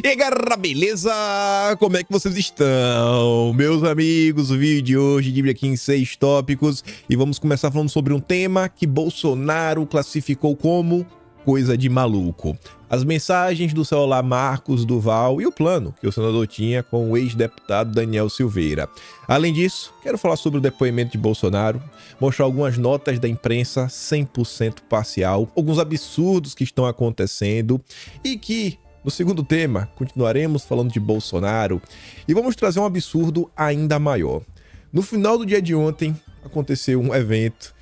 E aí, galera, beleza? Como é que vocês estão? Meus amigos, o vídeo de hoje divide aqui em 6 tópicos e vamos começar falando sobre um tema que Bolsonaro classificou como coisa de maluco. As mensagens do celular Marcos Duval e o plano que o senador tinha com o ex-deputado Daniel Silveira. Além disso, quero falar sobre o depoimento de Bolsonaro, mostrar algumas notas da imprensa 100% parcial, alguns absurdos que estão acontecendo e que, no segundo tema, continuaremos falando de Bolsonaro e vamos trazer um absurdo ainda maior. No final do dia de ontem, aconteceu um evento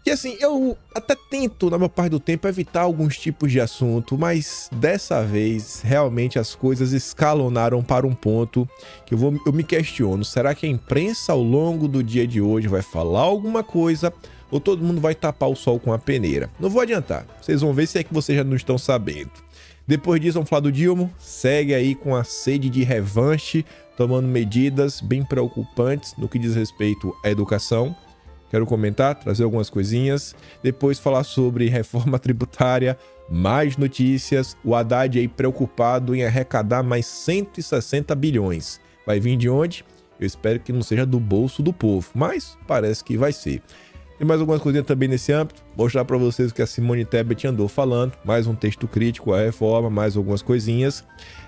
que, assim, eu até tento, na maior parte do tempo, evitar alguns tipos de assunto, mas dessa vez, realmente, as coisas escalonaram para um ponto que eu me questiono. Será que a imprensa, ao longo do dia de hoje, vai falar alguma coisa ou todo mundo vai tapar o sol com a peneira? Não vou adiantar, vocês vão ver se é que vocês já não estão sabendo. Depois disso, vamos falar do Dilma, segue aí com a sede de revanche, tomando medidas bem preocupantes no que diz respeito à educação. Quero comentar, trazer algumas coisinhas, depois falar sobre reforma tributária, mais notícias, o Haddad aí preocupado em arrecadar mais 160 bilhões. Vai vir de onde? Eu espero que não seja do bolso do povo, mas parece que vai ser. Tem mais algumas coisinhas também nesse âmbito, mostrar para vocês o que a Simone Tebet andou falando, mais um texto crítico à reforma, mais algumas coisinhas.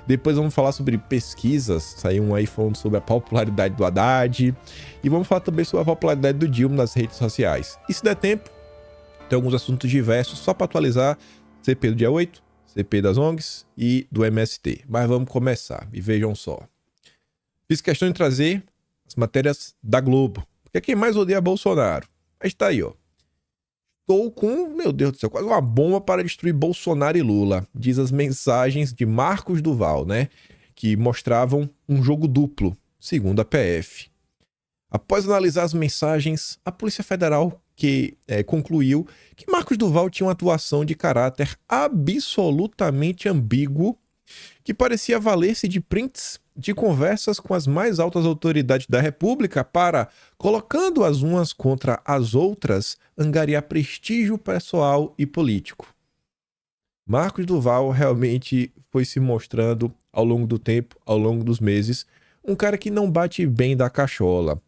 Depois vamos falar sobre pesquisas, saiu um aí falando sobre a popularidade do Haddad, e vamos falar também sobre a popularidade do Dilma nas redes sociais. E se der tempo, tem alguns assuntos diversos, só para atualizar, CP do dia 8, CP das ONGs e do MST. Mas vamos começar, e vejam só. Fiz questão de trazer as matérias da Globo, porque quem mais odeia é Bolsonaro. Mas tá aí, ó. Estou com, meu Deus do céu, quase uma bomba para destruir Bolsonaro e Lula. Diz as mensagens de Marcos Duval, né? Que mostravam um jogo duplo, segundo a PF. Após analisar as mensagens, a Polícia Federal concluiu que Marcos Duval tinha uma atuação de caráter absolutamente ambíguo, que parecia valer-se de prints de conversas com as mais altas autoridades da República para, colocando as umas contra as outras, angariar prestígio pessoal e político. Marcos Duval realmente foi se mostrando, ao longo do tempo, ao longo dos meses, um cara que não bate bem da cachola.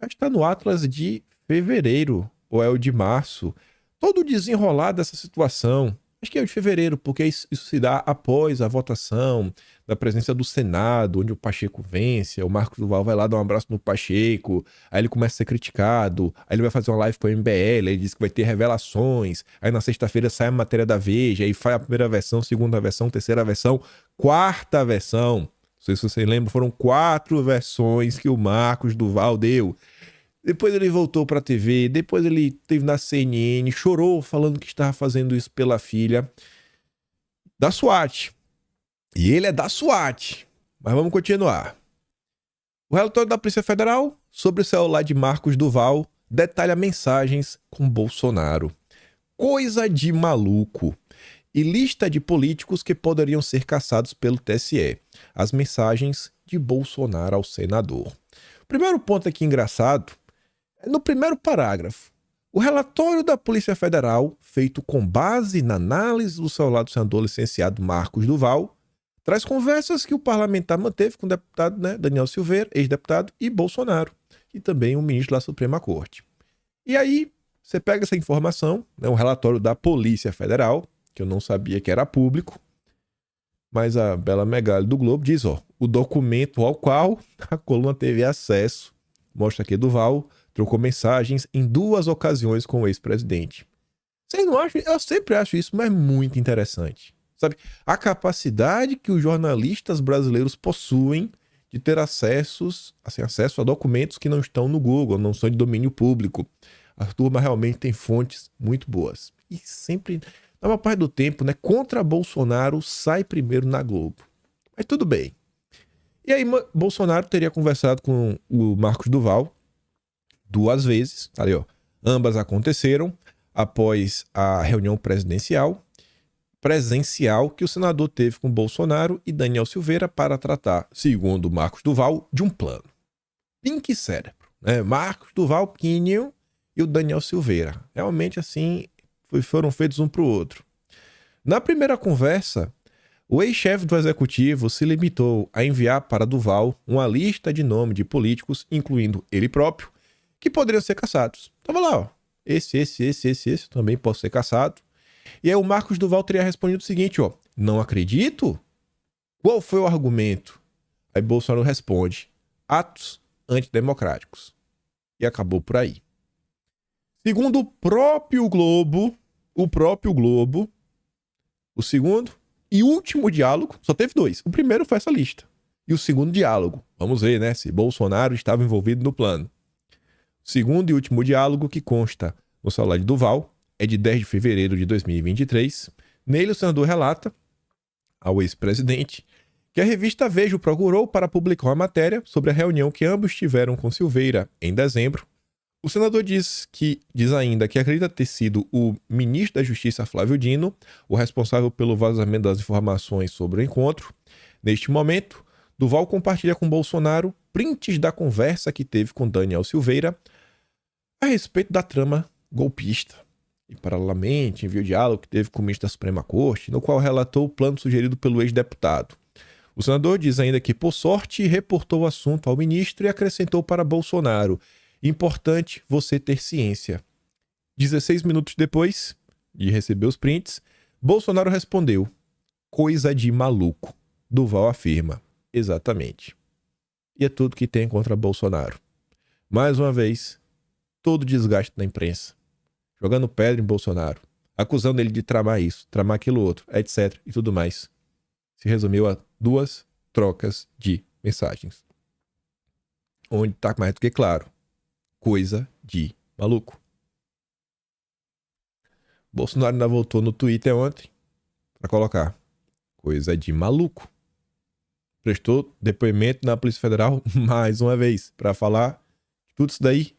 Está no Atlas de fevereiro, ou é o de março, todo o desenrolar dessa situação. Acho que é o de fevereiro, porque isso se dá após a votação da presença do Senado, onde o Pacheco vence, o Marcos Duval vai lá dar um abraço no Pacheco, aí ele começa a ser criticado, aí ele vai fazer uma live com o MBL, ele diz que vai ter revelações, aí na sexta-feira sai a matéria da Veja, aí faz a primeira versão, segunda versão, terceira versão, quarta versão. Não sei se vocês lembram, foram 4 versões que o Marcos Duval deu. Depois ele voltou para a TV, depois ele esteve na CNN, chorou falando que estava fazendo isso pela filha da SWAT. E ele é da SWAT. Mas vamos continuar. O relatório da Polícia Federal sobre o celular de Marcos Duval detalha mensagens com Bolsonaro. Coisa de maluco. E lista de políticos que poderiam ser caçados pelo TSE. As mensagens de Bolsonaro ao senador. O primeiro ponto aqui engraçado é no primeiro parágrafo. O relatório da Polícia Federal, feito com base na análise do celular do senador licenciado Marcos Duval, traz conversas que o parlamentar manteve com o deputado, Daniel Silveira, ex-deputado, e Bolsonaro, e também o ministro da Suprema Corte. E aí, você pega essa informação, um relatório da Polícia Federal, que eu não sabia que era público, mas a Bela Megali do Globo diz, o documento ao qual a coluna teve acesso, mostra que Duval trocou mensagens em 2 ocasiões com o ex-presidente. Vocês não acham? Eu sempre acho isso, mas é muito interessante. Sabe? A capacidade que os jornalistas brasileiros possuem de ter acesso a documentos que não estão no Google, não são de domínio público. A turma realmente tem fontes muito boas. E sempre, na maior parte do tempo, contra Bolsonaro sai primeiro na Globo. Mas tudo bem. E aí, Bolsonaro teria conversado com o Marcos Duval 2 vezes, ali ambas aconteceram após a reunião presencial que o senador teve com Bolsonaro e Daniel Silveira para tratar, segundo Marcos Duval, de um plano. Pink cérebro, Marcos Duval pequenininho e o Daniel Silveira. Realmente assim, foram feitos um para o outro. Na primeira conversa, O ex-chefe do executivo se limitou a enviar para Duval uma lista de nomes de políticos, incluindo ele próprio, que poderiam ser caçados. Tava lá, ó. Esse também posso ser caçado. E aí o Marcos Duval teria respondido o seguinte, ó. Não acredito? Qual foi o argumento? Aí Bolsonaro responde. Atos antidemocráticos. E acabou por aí. Segundo o próprio Globo, o segundo e último diálogo, só teve 2. O primeiro foi essa lista. E o segundo diálogo, vamos ver, né, se Bolsonaro estava envolvido no plano. O segundo e último diálogo, que consta no celular de Duval, é de 10 de fevereiro de 2023. Nele, o senador relata ao ex-presidente que a revista Veja o procurou para publicar uma matéria sobre a reunião que ambos tiveram com Silveira em dezembro. O senador diz ainda que acredita ter sido o ministro da Justiça, Flávio Dino, o responsável pelo vazamento das informações sobre o encontro. Neste momento, Duval compartilha com Bolsonaro prints da conversa que teve com Daniel Silveira a respeito da trama golpista. E, paralelamente, enviou o diálogo que teve com o ministro da Suprema Corte, no qual relatou o plano sugerido pelo ex-deputado. O senador diz ainda que, por sorte, reportou o assunto ao ministro e acrescentou para Bolsonaro: importante você ter ciência. 16 minutos depois de receber os prints, Bolsonaro respondeu: coisa de maluco. Duval afirma: exatamente. E é tudo que tem contra Bolsonaro. Mais uma vez, todo o desgaste da imprensa, jogando pedra em Bolsonaro, acusando ele de tramar isso, tramar aquilo outro, etc. e tudo mais. Se resumiu a 2 trocas de mensagens. Onde está mais do que claro: coisa de maluco. Bolsonaro ainda voltou no Twitter ontem para colocar: coisa de maluco. Prestou depoimento na Polícia Federal mais uma vez para falar tudo isso daí,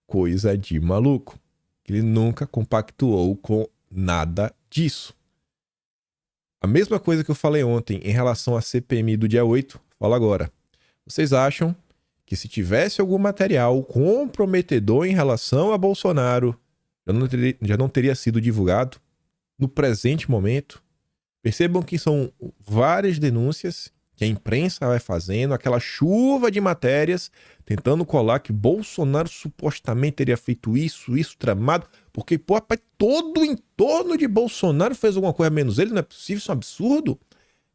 coisa de maluco. Ele nunca compactuou com nada disso. A mesma coisa que eu falei ontem em relação à CPMI do dia 8, falo agora. Vocês acham que se tivesse algum material comprometedor em relação a Bolsonaro, já não teria sido divulgado no presente momento? Percebam que são várias denúncias que a imprensa vai fazendo, aquela chuva de matérias, tentando colar que Bolsonaro supostamente teria feito isso tramado, porque, pô, rapaz, todo o entorno de Bolsonaro fez alguma coisa menos ele, não é possível, isso é um absurdo.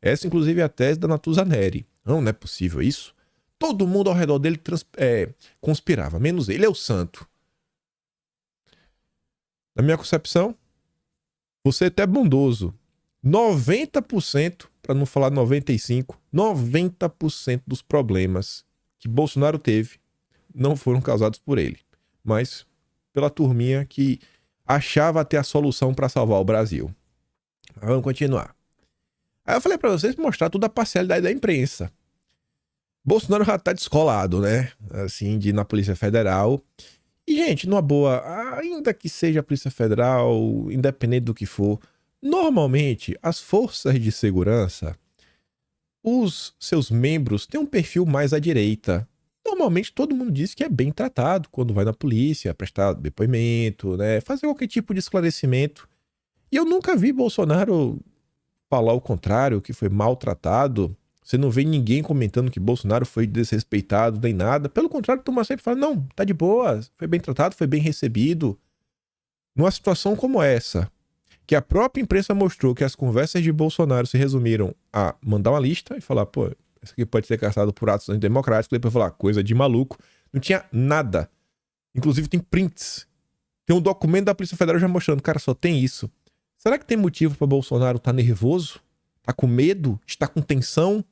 Essa, inclusive, é a tese da Natuza Neri. Não é possível isso. Todo mundo ao redor dele conspirava, menos ele, é o santo. Na minha concepção, você é até bondoso. 90%, para não falar 95%, 90% dos problemas que Bolsonaro teve não foram causados por ele, mas pela turminha que achava ter a solução para salvar o Brasil. Mas vamos continuar. Aí eu falei para vocês mostrar toda a parcialidade da imprensa. Bolsonaro já tá descolado, né? Assim, de ir na Polícia Federal. E, gente, numa boa, ainda que seja a Polícia Federal, independente do que for, normalmente as forças de segurança, os seus membros têm um perfil mais à direita. Normalmente todo mundo diz que é bem tratado quando vai na polícia, prestar depoimento, né? Fazer qualquer tipo de esclarecimento. E eu nunca vi Bolsonaro falar o contrário, que foi maltratado. Você não vê ninguém comentando que Bolsonaro foi desrespeitado nem nada. Pelo contrário, Tomás sempre fala: não, tá de boa, foi bem tratado, foi bem recebido. Numa situação como essa, que a própria imprensa mostrou que as conversas de Bolsonaro se resumiram a mandar uma lista e falar: pô, isso aqui pode ser caçado por atos antidemocráticos, depois falar coisa de maluco. Não tinha nada. Inclusive tem prints. Tem um documento da Polícia Federal já mostrando: cara, só tem isso. Será que tem motivo para Bolsonaro estar nervoso? Tá com medo? Está com tensão?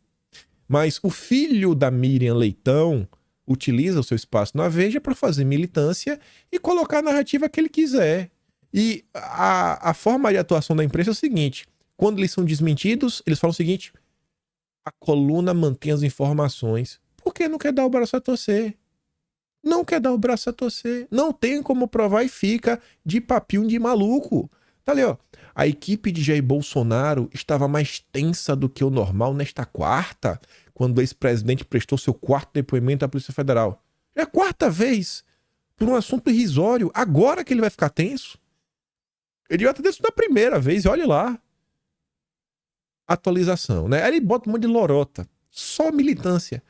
Mas o filho da Miriam Leitão utiliza o seu espaço na Veja para fazer militância e colocar a narrativa que ele quiser. E a forma de atuação da imprensa é o seguinte: quando eles são desmentidos, eles falam o seguinte: a coluna mantém as informações. Porque não quer dar o braço a torcer. Não quer dar o braço a torcer. Não tem como provar e fica de papinho de maluco. Tá ali, ó. A equipe de Jair Bolsonaro estava mais tensa do que o normal nesta quarta, quando o ex-presidente prestou seu 4º depoimento à Polícia Federal. É a 4ª vez, por um assunto irrisório. Agora que ele vai ficar tenso? Ele já tá dentro da primeira vez, e olha lá. atualização, né? Aí ele bota um monte de lorota, só militância.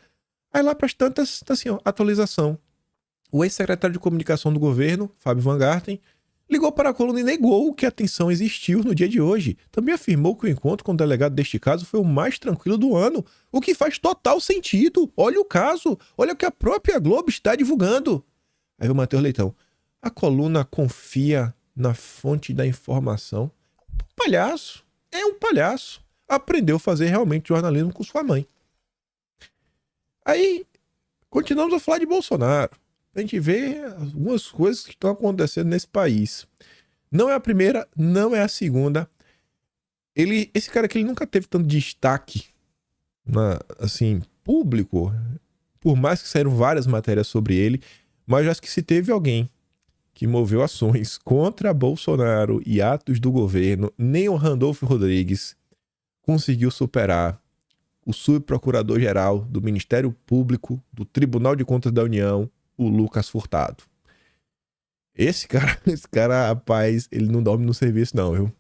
Aí lá para as tantas, tá assim, ó, atualização. O ex-secretário de comunicação do governo, Fábio Van Garten, ligou para a coluna e negou que a tensão existiu no dia de hoje. Também afirmou que o encontro com o delegado deste caso foi o mais tranquilo do ano, o que faz total sentido. Olha o caso, olha o que a própria Globo está divulgando. Aí o Matheus Leitão, a coluna confia na fonte da informação. Palhaço, é um palhaço. Aprendeu a fazer realmente jornalismo com sua mãe. Aí, continuamos a falar de Bolsonaro. A gente vê algumas coisas que estão acontecendo nesse país. Não é a primeira, não é a segunda. Esse cara aqui, ele nunca teve tanto destaque, assim, público, por mais que saíram várias matérias sobre ele, mas acho que se teve alguém que moveu ações contra Bolsonaro e atos do governo, nem o Randolfo Rodrigues conseguiu superar o subprocurador-geral do Ministério Público do Tribunal de Contas da União, o Lucas Furtado. Esse cara, rapaz, ele não dorme no serviço não, viu?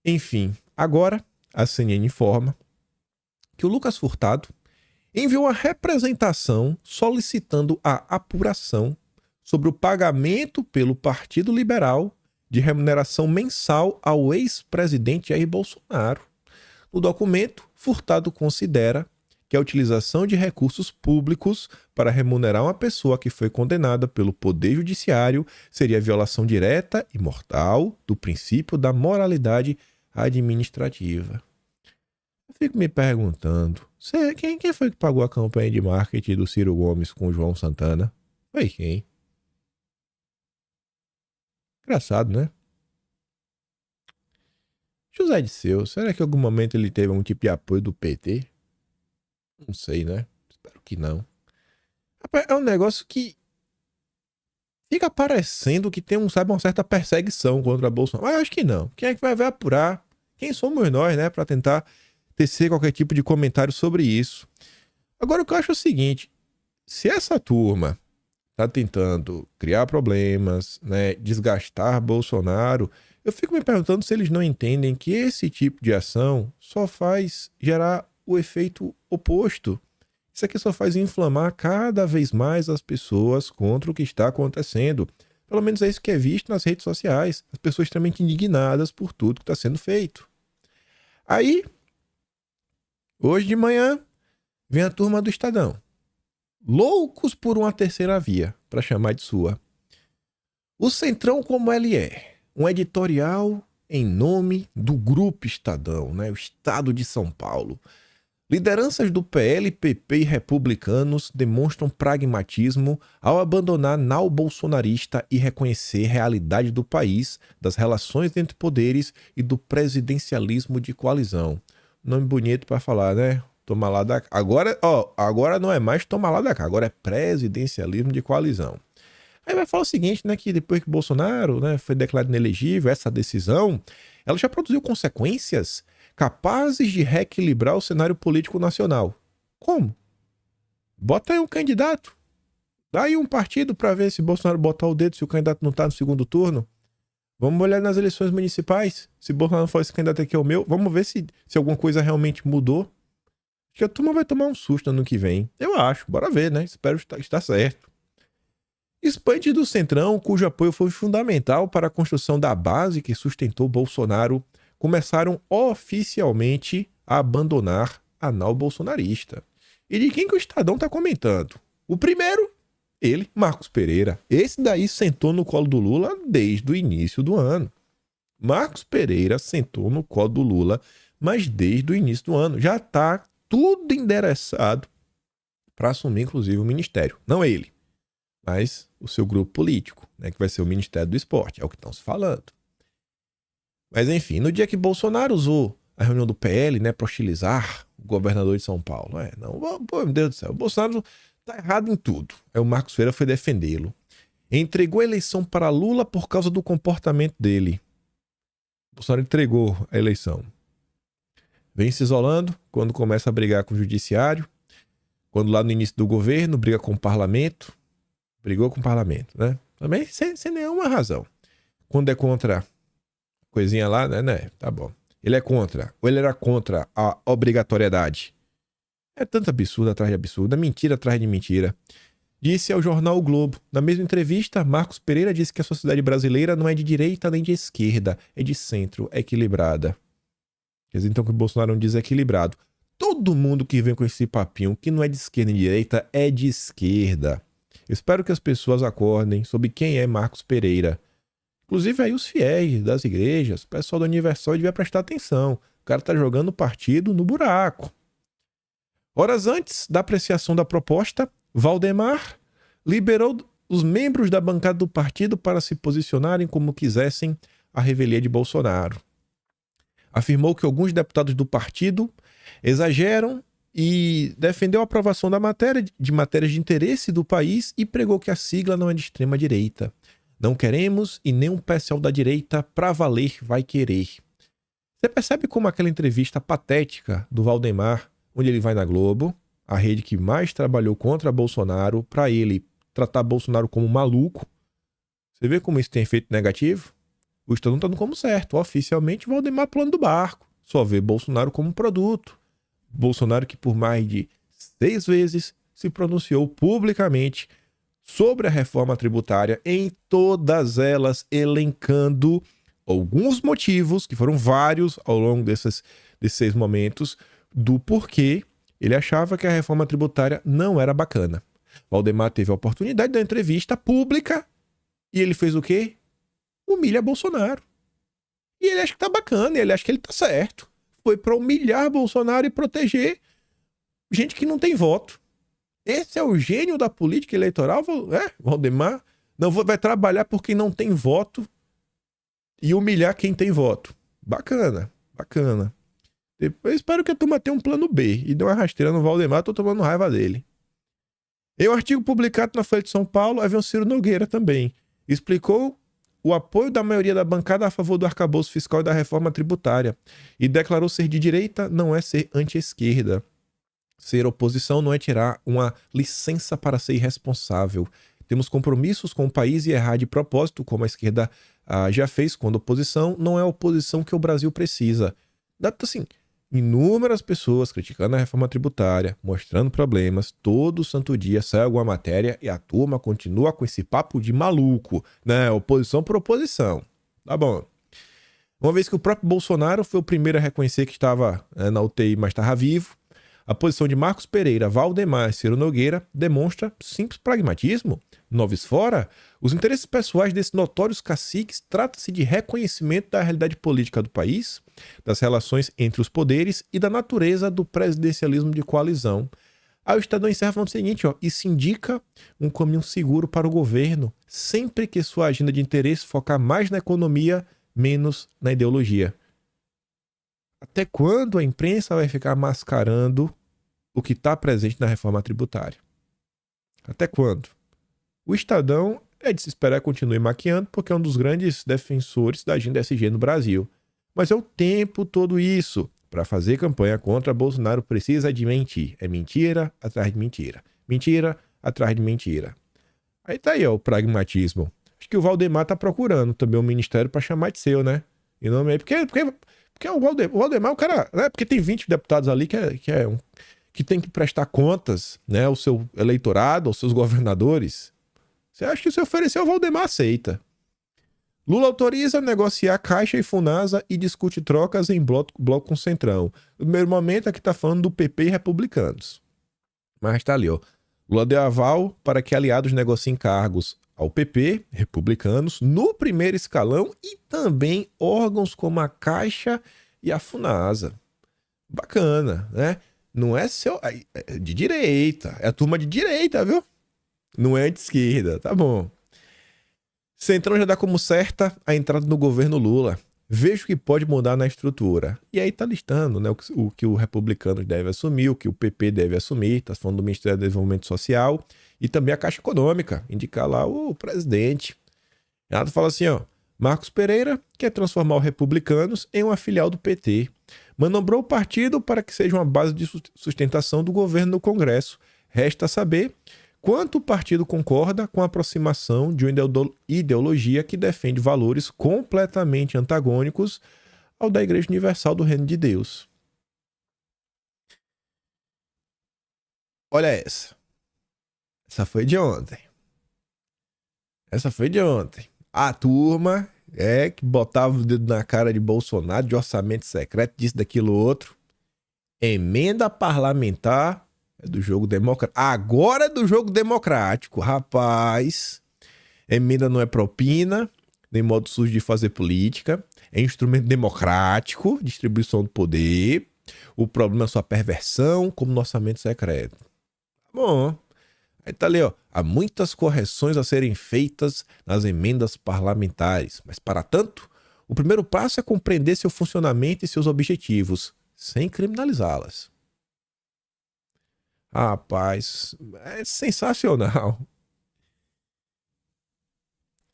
Enfim, agora a CNN informa que o Lucas Furtado enviou uma representação solicitando a apuração sobre o pagamento pelo Partido Liberal de remuneração mensal ao ex-presidente Jair Bolsonaro. No documento, Furtado considera que a utilização de recursos públicos para remunerar uma pessoa que foi condenada pelo Poder Judiciário seria violação direta e mortal do princípio da moralidade administrativa. Eu fico me perguntando, quem foi que pagou a campanha de marketing do Ciro Gomes com o João Santana? Foi quem? Engraçado, né? José Dirceu, será que em algum momento ele teve algum tipo de apoio do PT? Não sei, né? Espero que não. É um negócio que fica parecendo que tem uma certa perseguição contra Bolsonaro. Mas eu acho que não. Quem é que vai apurar? Quem somos nós, né? Para tentar tecer qualquer tipo de comentário sobre isso. Agora, o que eu acho é o seguinte. Se essa turma tá tentando criar problemas, né? Desgastar Bolsonaro, eu fico me perguntando se eles não entendem que esse tipo de ação só faz gerar o efeito oposto. Isso aqui só faz inflamar cada vez mais as pessoas contra o que está acontecendo. Pelo menos é isso que é visto nas redes sociais. As pessoas extremamente indignadas por tudo que está sendo feito. Aí, hoje de manhã, vem a turma do Estadão. Loucos por uma terceira via, para chamar de sua. O Centrão como ele é. Um editorial em nome do Grupo Estadão, né? O Estado de São Paulo. Lideranças do PL, PP e republicanos demonstram pragmatismo ao abandonar nao bolsonarista e reconhecer a realidade do país, das relações entre poderes e do presidencialismo de coalizão. Nome bonito para falar, né? Toma lá da cá. Agora não é mais toma lá da cá, agora é presidencialismo de coalizão. Aí vai falar o seguinte, né, que depois que Bolsonaro, né, foi declarado inelegível, essa decisão, ela já produziu consequências capazes de reequilibrar o cenário político nacional. Como? Bota aí um candidato. Dá aí um partido para ver se Bolsonaro botar o dedo se o candidato não tá no segundo turno. Vamos olhar nas eleições municipais. Se Bolsonaro for esse candidato aqui é o meu, vamos ver se alguma coisa realmente mudou. Acho que a turma vai tomar um susto ano que vem. Eu acho. Bora ver, né? Espero estar certo. Expantes do Centrão, cujo apoio foi fundamental para a construção da base que sustentou Bolsonaro, começaram oficialmente a abandonar a nau bolsonarista. E de quem que o Estadão está comentando? O primeiro, ele, Marcos Pereira. Esse daí sentou no colo do Lula desde o início do ano. Marcos Pereira sentou no colo do Lula, mas desde o início do ano. Já está tudo endereçado para assumir, inclusive, o ministério. Não ele, mas o seu grupo político, né, que vai ser o Ministério do Esporte. É o que estão se falando. Mas, enfim, no dia que Bolsonaro usou a reunião do PL, né, para hostilizar o governador de São Paulo. Meu Deus do céu, o Bolsonaro tá errado em tudo. Aí o Marcos Ferreira foi defendê-lo. Entregou a eleição para Lula por causa do comportamento dele. O Bolsonaro entregou a eleição. Vem se isolando quando começa a brigar com o judiciário. Quando lá no início do governo, briga com o parlamento. Brigou com o parlamento, né? Também sem nenhuma razão. Quando é contra coisinha lá, né? Tá bom. Ele é contra, ou ele era contra a obrigatoriedade? É tanto absurdo atrás de absurdo, mentira atrás de mentira. Disse ao jornal o Globo. Na mesma entrevista, Marcos Pereira disse que a sociedade brasileira não é de direita nem de esquerda, é de centro, é equilibrada. Quer dizer, então, que o Bolsonaro é um desequilibrado. Todo mundo que vem com esse papinho, que não é de esquerda nem de direita, é de esquerda. Eu espero que as pessoas acordem sobre quem é Marcos Pereira. Inclusive aí os fiéis das igrejas, o pessoal do Universal devia prestar atenção. O cara tá jogando o partido no buraco. Horas antes da apreciação da proposta, Valdemar liberou os membros da bancada do partido para se posicionarem como quisessem à revelia de Bolsonaro. Afirmou que alguns deputados do partido exageram e defendeu a aprovação da matérias de interesse do país e pregou que a sigla não é de extrema direita. Não queremos e nem um pessoal da direita pra valer vai querer. Você percebe como aquela entrevista patética do Valdemar, onde ele vai na Globo, a rede que mais trabalhou contra Bolsonaro, para ele tratar Bolsonaro como maluco. Você vê como isso tem efeito negativo? O Estadão está dando como certo. Oficialmente, Valdemar pulando do barco. Só vê Bolsonaro como produto. Bolsonaro que por mais de 6 vezes se pronunciou publicamente sobre a reforma tributária, em todas elas elencando alguns motivos, que foram vários ao longo desses 6 momentos, do porquê ele achava que a reforma tributária não era bacana. Valdemar teve a oportunidade da entrevista pública e ele fez o quê? Humilha Bolsonaro. E ele acha que tá bacana, ele acha que ele tá certo. Foi para humilhar Bolsonaro e proteger gente que não tem voto. Esse é o gênio da política eleitoral, Valdemar. Não vai trabalhar por quem não tem voto e humilhar quem tem voto. Bacana, bacana. Eu espero que a turma tenha um plano B e dê uma rasteira no Valdemar, tô tomando raiva dele. Em um artigo publicado na Folha de São Paulo, havia um Ciro Nogueira também. Explicou o apoio da maioria da bancada a favor do arcabouço fiscal e da reforma tributária e declarou ser de direita não é ser anti-esquerda. Ser oposição não é tirar uma licença para ser irresponsável. Temos compromissos com o país e errar de propósito, como a esquerda já fez quando oposição, não é a oposição que o Brasil precisa. Assim, inúmeras pessoas criticando a reforma tributária, mostrando problemas, todo santo dia sai alguma matéria e a turma continua com esse papo de maluco, né? Oposição por oposição. Tá bom. Uma vez que o próprio Bolsonaro foi o primeiro a reconhecer que estava na UTI, mas estava vivo, a posição de Marcos Pereira, Valdemar e Ciro Nogueira demonstra simples pragmatismo. Noves fora, os interesses pessoais desses notórios caciques trata-se de reconhecimento da realidade política do país, das relações entre os poderes e da natureza do presidencialismo de coalizão. Aí o Estadão encerra falando o seguinte, isso indica um caminho seguro para o governo, sempre que sua agenda de interesse focar mais na economia, menos na ideologia. Até quando a imprensa vai ficar mascarando o que está presente na reforma tributária? Até quando? O Estadão é de se esperar que continue maquiando, porque é um dos grandes defensores da agenda SG no Brasil. Mas é o tempo todo isso. Para fazer campanha contra Bolsonaro precisa de mentir. É mentira atrás de mentira. Mentira atrás de mentira. Aí tá aí, o pragmatismo. Acho que o Valdemar tá procurando também um ministério para chamar de seu, né? E não é porque o Valdemar, o cara, né? Porque tem 20 deputados ali que tem que prestar contas, né, ao seu eleitorado, aos seus governadores. Você acha que se oferecer o Valdemar aceita? Lula autoriza negociar Caixa e Funasa e discute trocas em bloco com o Centrão. No primeiro momento aqui tá falando do PP e republicanos. Mas tá ali, Lula deu aval para que aliados negociem cargos ao PP, republicanos, no primeiro escalão e também órgãos como a Caixa e a Funasa. Bacana, né? Não é de direita, é a turma de direita, viu? Não é de esquerda, tá bom. Centrão já dá como certa a entrada no governo Lula. Veja o que pode mudar na estrutura. E aí tá listando, né, o que o republicano deve assumir, o que o PP deve assumir, tá falando do Ministério do Desenvolvimento Social e também a Caixa Econômica, indicar lá o presidente. Renato fala assim, Marcos Pereira quer transformar os republicanos em uma filial do PT. Manobrou o partido para que seja uma base de sustentação do governo no Congresso. Resta saber quanto o partido concorda com a aproximação de uma ideologia que defende valores completamente antagônicos ao da Igreja Universal do Reino de Deus. Olha essa. Essa foi de ontem. A turma que botava o dedo na cara de Bolsonaro, de orçamento secreto, disso, daquilo, outro. Emenda parlamentar do jogo democrático. Agora é do jogo democrático, rapaz. Emenda não é propina, nem modo sujo de fazer política. É instrumento democrático, distribuição do poder. O problema é sua perversão, como no orçamento secreto. Bom, aí tá ali, ó. Há muitas correções a serem feitas nas emendas parlamentares. Mas, para tanto, o primeiro passo é compreender seu funcionamento e seus objetivos, sem criminalizá-las. Rapaz, é sensacional.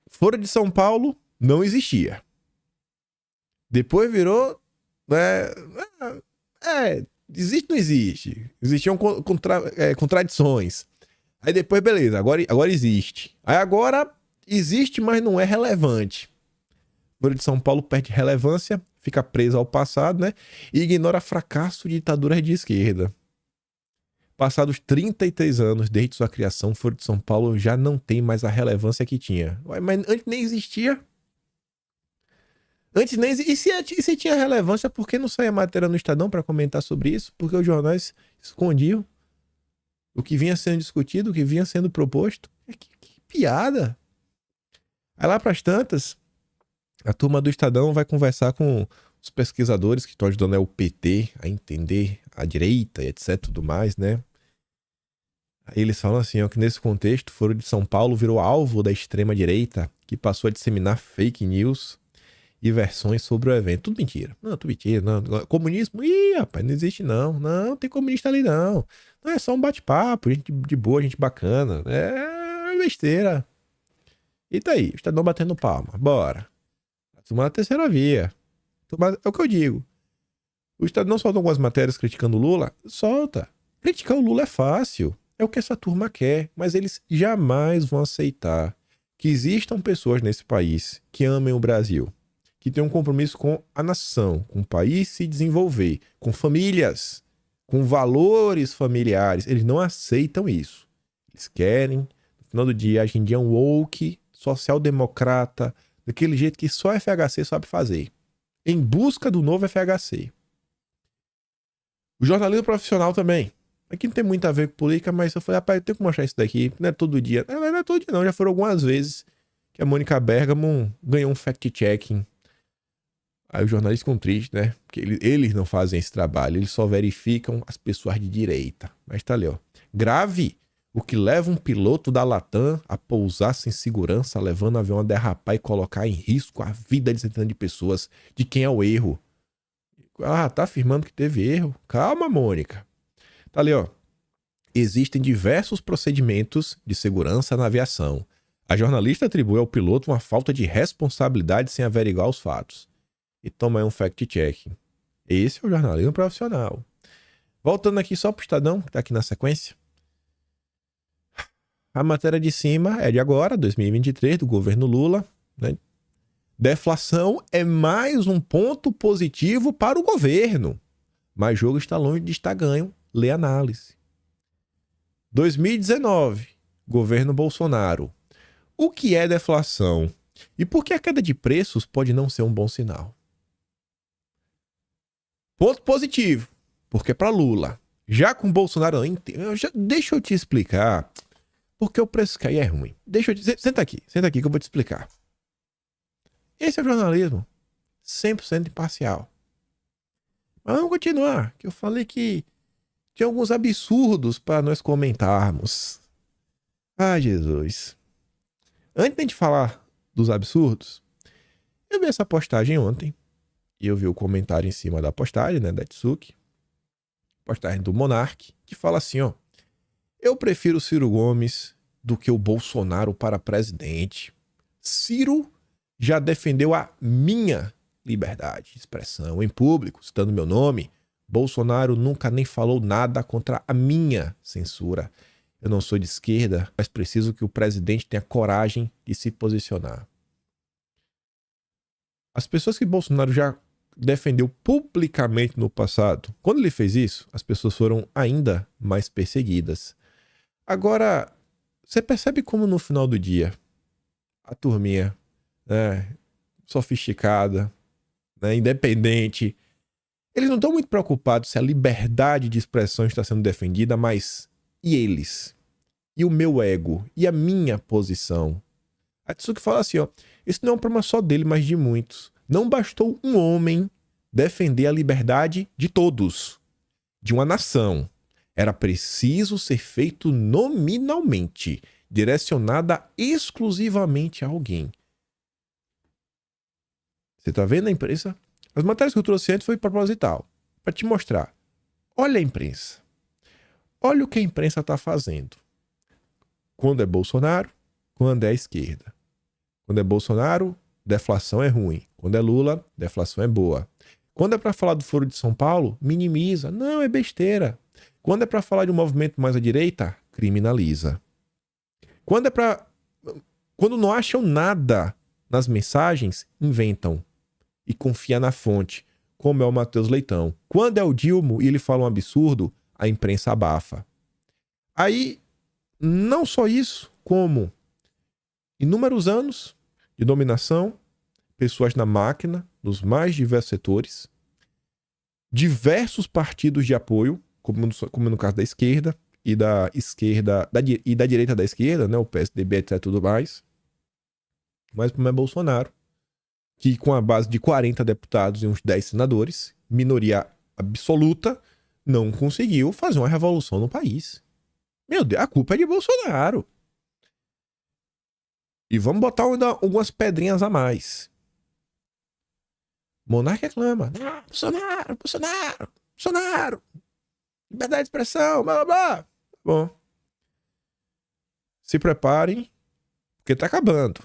Fora de São Paulo, não existia. Depois virou... existe ou não existe? Existiam contradições. Aí depois, beleza, agora existe. Aí agora existe, mas não é relevante. Fora de São Paulo perde relevância, fica preso ao passado, né? E ignora fracasso de ditaduras de esquerda. Passados 33 anos desde sua criação, Fora de São Paulo já não tem mais a relevância que tinha. Mas antes nem existia. E se tinha relevância, por que não saía matéria no Estadão para comentar sobre isso? Porque os jornais escondiam o que vinha sendo discutido, o que vinha sendo proposto. Que piada! Aí lá pras tantas, a turma do Estadão vai conversar com os pesquisadores que estão ajudando o PT a entender a direita e etc, tudo mais, né? Aí eles falam assim, ó, que nesse contexto, Foro de São Paulo virou alvo da extrema-direita, que passou a disseminar fake news e versões sobre o evento. Tudo mentira. Não, tudo mentira. Não. Comunismo? Ih, rapaz, não existe não. Não tem comunista ali não. Não, é só um bate-papo, gente de boa, gente bacana. É besteira. E tá aí, o Estadão batendo palma. Bora. Tomar a terceira via. É o que eu digo. O Estadão solta algumas matérias criticando o Lula? Solta. Criticar o Lula é fácil. É o que essa turma quer. Mas eles jamais vão aceitar que existam pessoas nesse país que amem o Brasil, que tenham um compromisso com a nação, com o país se desenvolver, com famílias, com valores familiares. Eles não aceitam isso. Eles querem, no final do dia, hoje em dia, um woke, social-democrata, daquele jeito que só FHC sabe fazer. Em busca do novo FHC. O jornalismo profissional também. Aqui não tem muito a ver com política, mas eu falei, rapaz, eu tenho que mostrar isso daqui. Não é todo dia. Não é todo dia não, já foram algumas vezes que a Mônica Bergamo ganhou um fact-checking. Aí os jornalistas ficam tristes, né? Porque eles não fazem esse trabalho, eles só verificam as pessoas de direita. Mas tá ali, ó. Grave o que leva um piloto da Latam a pousar sem segurança, levando o avião a derrapar e colocar em risco a vida de centenas de pessoas. De quem é o erro? Ah, tá afirmando que teve erro? Calma, Mônica. Tá ali, ó. Existem diversos procedimentos de segurança na aviação. A jornalista atribui ao piloto uma falta de responsabilidade sem averiguar os fatos. E toma aí um fact-checking. Esse é o jornalismo profissional. Voltando aqui só pro Estadão, que tá aqui na sequência. A matéria de cima é de agora, 2023, do governo Lula, né? Deflação é mais um ponto positivo para o governo. Mas o jogo está longe de estar ganho. Lê análise. 2019, governo Bolsonaro. O que é deflação? E por que a queda de preços pode não ser um bom sinal? Ponto positivo, porque é para Lula. Já com Bolsonaro, deixa eu te explicar porque o preço cair é ruim. Senta aqui que eu vou te explicar. Esse é o jornalismo 100% imparcial. Mas vamos continuar, que eu falei que tinha alguns absurdos para nós comentarmos. Ah, Jesus. Antes de falar dos absurdos, eu vi essa postagem ontem. E eu vi o comentário em cima da postagem, né, da Tsuki. Postagem do Monark, que fala assim, ó. Eu prefiro Ciro Gomes do que o Bolsonaro para presidente. Ciro já defendeu a minha liberdade de expressão em público, citando meu nome. Bolsonaro nunca nem falou nada contra a minha censura. Eu não sou de esquerda, mas preciso que o presidente tenha coragem de se posicionar. As pessoas que Bolsonaro já defendeu publicamente no passado. Quando ele fez isso, as pessoas foram ainda mais perseguidas. Agora, você percebe como no final do dia, a turminha, né, sofisticada, né, independente, eles não estão muito preocupados se a liberdade de expressão está sendo defendida, mas e eles? E o meu ego? E a minha posição? A Tsuki fala assim, ó, esse não é um problema só dele, mas de muitos. Não bastou um homem defender a liberdade de todos, de uma nação. Era preciso ser feito nominalmente, direcionada exclusivamente a alguém. Você tá vendo a imprensa? As matérias que eu trouxe antes foi proposital, para te mostrar. Olha a imprensa. Olha o que a imprensa está fazendo. Quando é Bolsonaro, quando é a esquerda. Quando é Bolsonaro, deflação é ruim. Quando é Lula, deflação é boa. Quando é para falar do Foro de São Paulo, minimiza. Não, é besteira. Quando é para falar de um movimento mais à direita, criminaliza. Quando não acham nada nas mensagens, inventam. E confia na fonte, como é o Matheus Leitão. Quando é o Dilma e ele fala um absurdo, a imprensa abafa. Aí, não só isso, como inúmeros anos de dominação, pessoas na máquina, nos mais diversos setores, diversos partidos de apoio, como no caso da esquerda e da direita da esquerda, né, o PSDB, etc, tudo mais. Mas como é Bolsonaro, que com a base de 40 deputados e uns 10 senadores, minoria absoluta, não conseguiu fazer uma revolução no país. Meu Deus, a culpa é de Bolsonaro. E vamos botar algumas pedrinhas a mais. Monarca reclama. Ah, Bolsonaro. Liberdade de expressão, blá, blá, blá. Bom. Se preparem, porque tá acabando.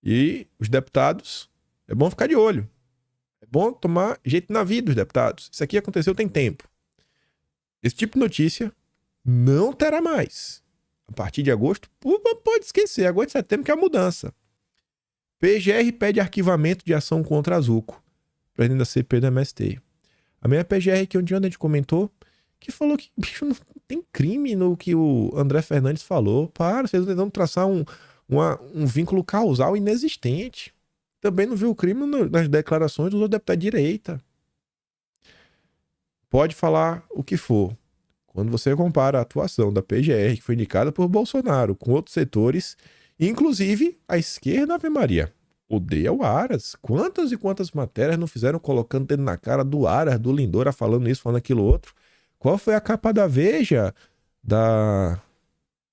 E os deputados, é bom ficar de olho. É bom tomar jeito na vida dos deputados. Isso aqui aconteceu tem tempo. Esse tipo de notícia não terá mais. A partir de agosto, pode esquecer. Agosto e setembro que é a mudança. PGR pede arquivamento de ação contra a Zuco, presidente da CPI do MST. A minha PGR que um dia a gente comentou, que falou que bicho, não tem crime no que o André Fernandes falou. Para, vocês estão tentando traçar um vínculo causal inexistente. Também não viu o crime nas declarações dos outros deputados de direita. Pode falar o que for. Quando você compara a atuação da PGR, que foi indicada por Bolsonaro, com outros setores, inclusive a esquerda, Ave Maria, odeia o Aras. Quantas e quantas matérias não fizeram colocando dedo na cara do Aras, do Lindora, falando isso, falando aquilo outro? Qual foi a capa da Veja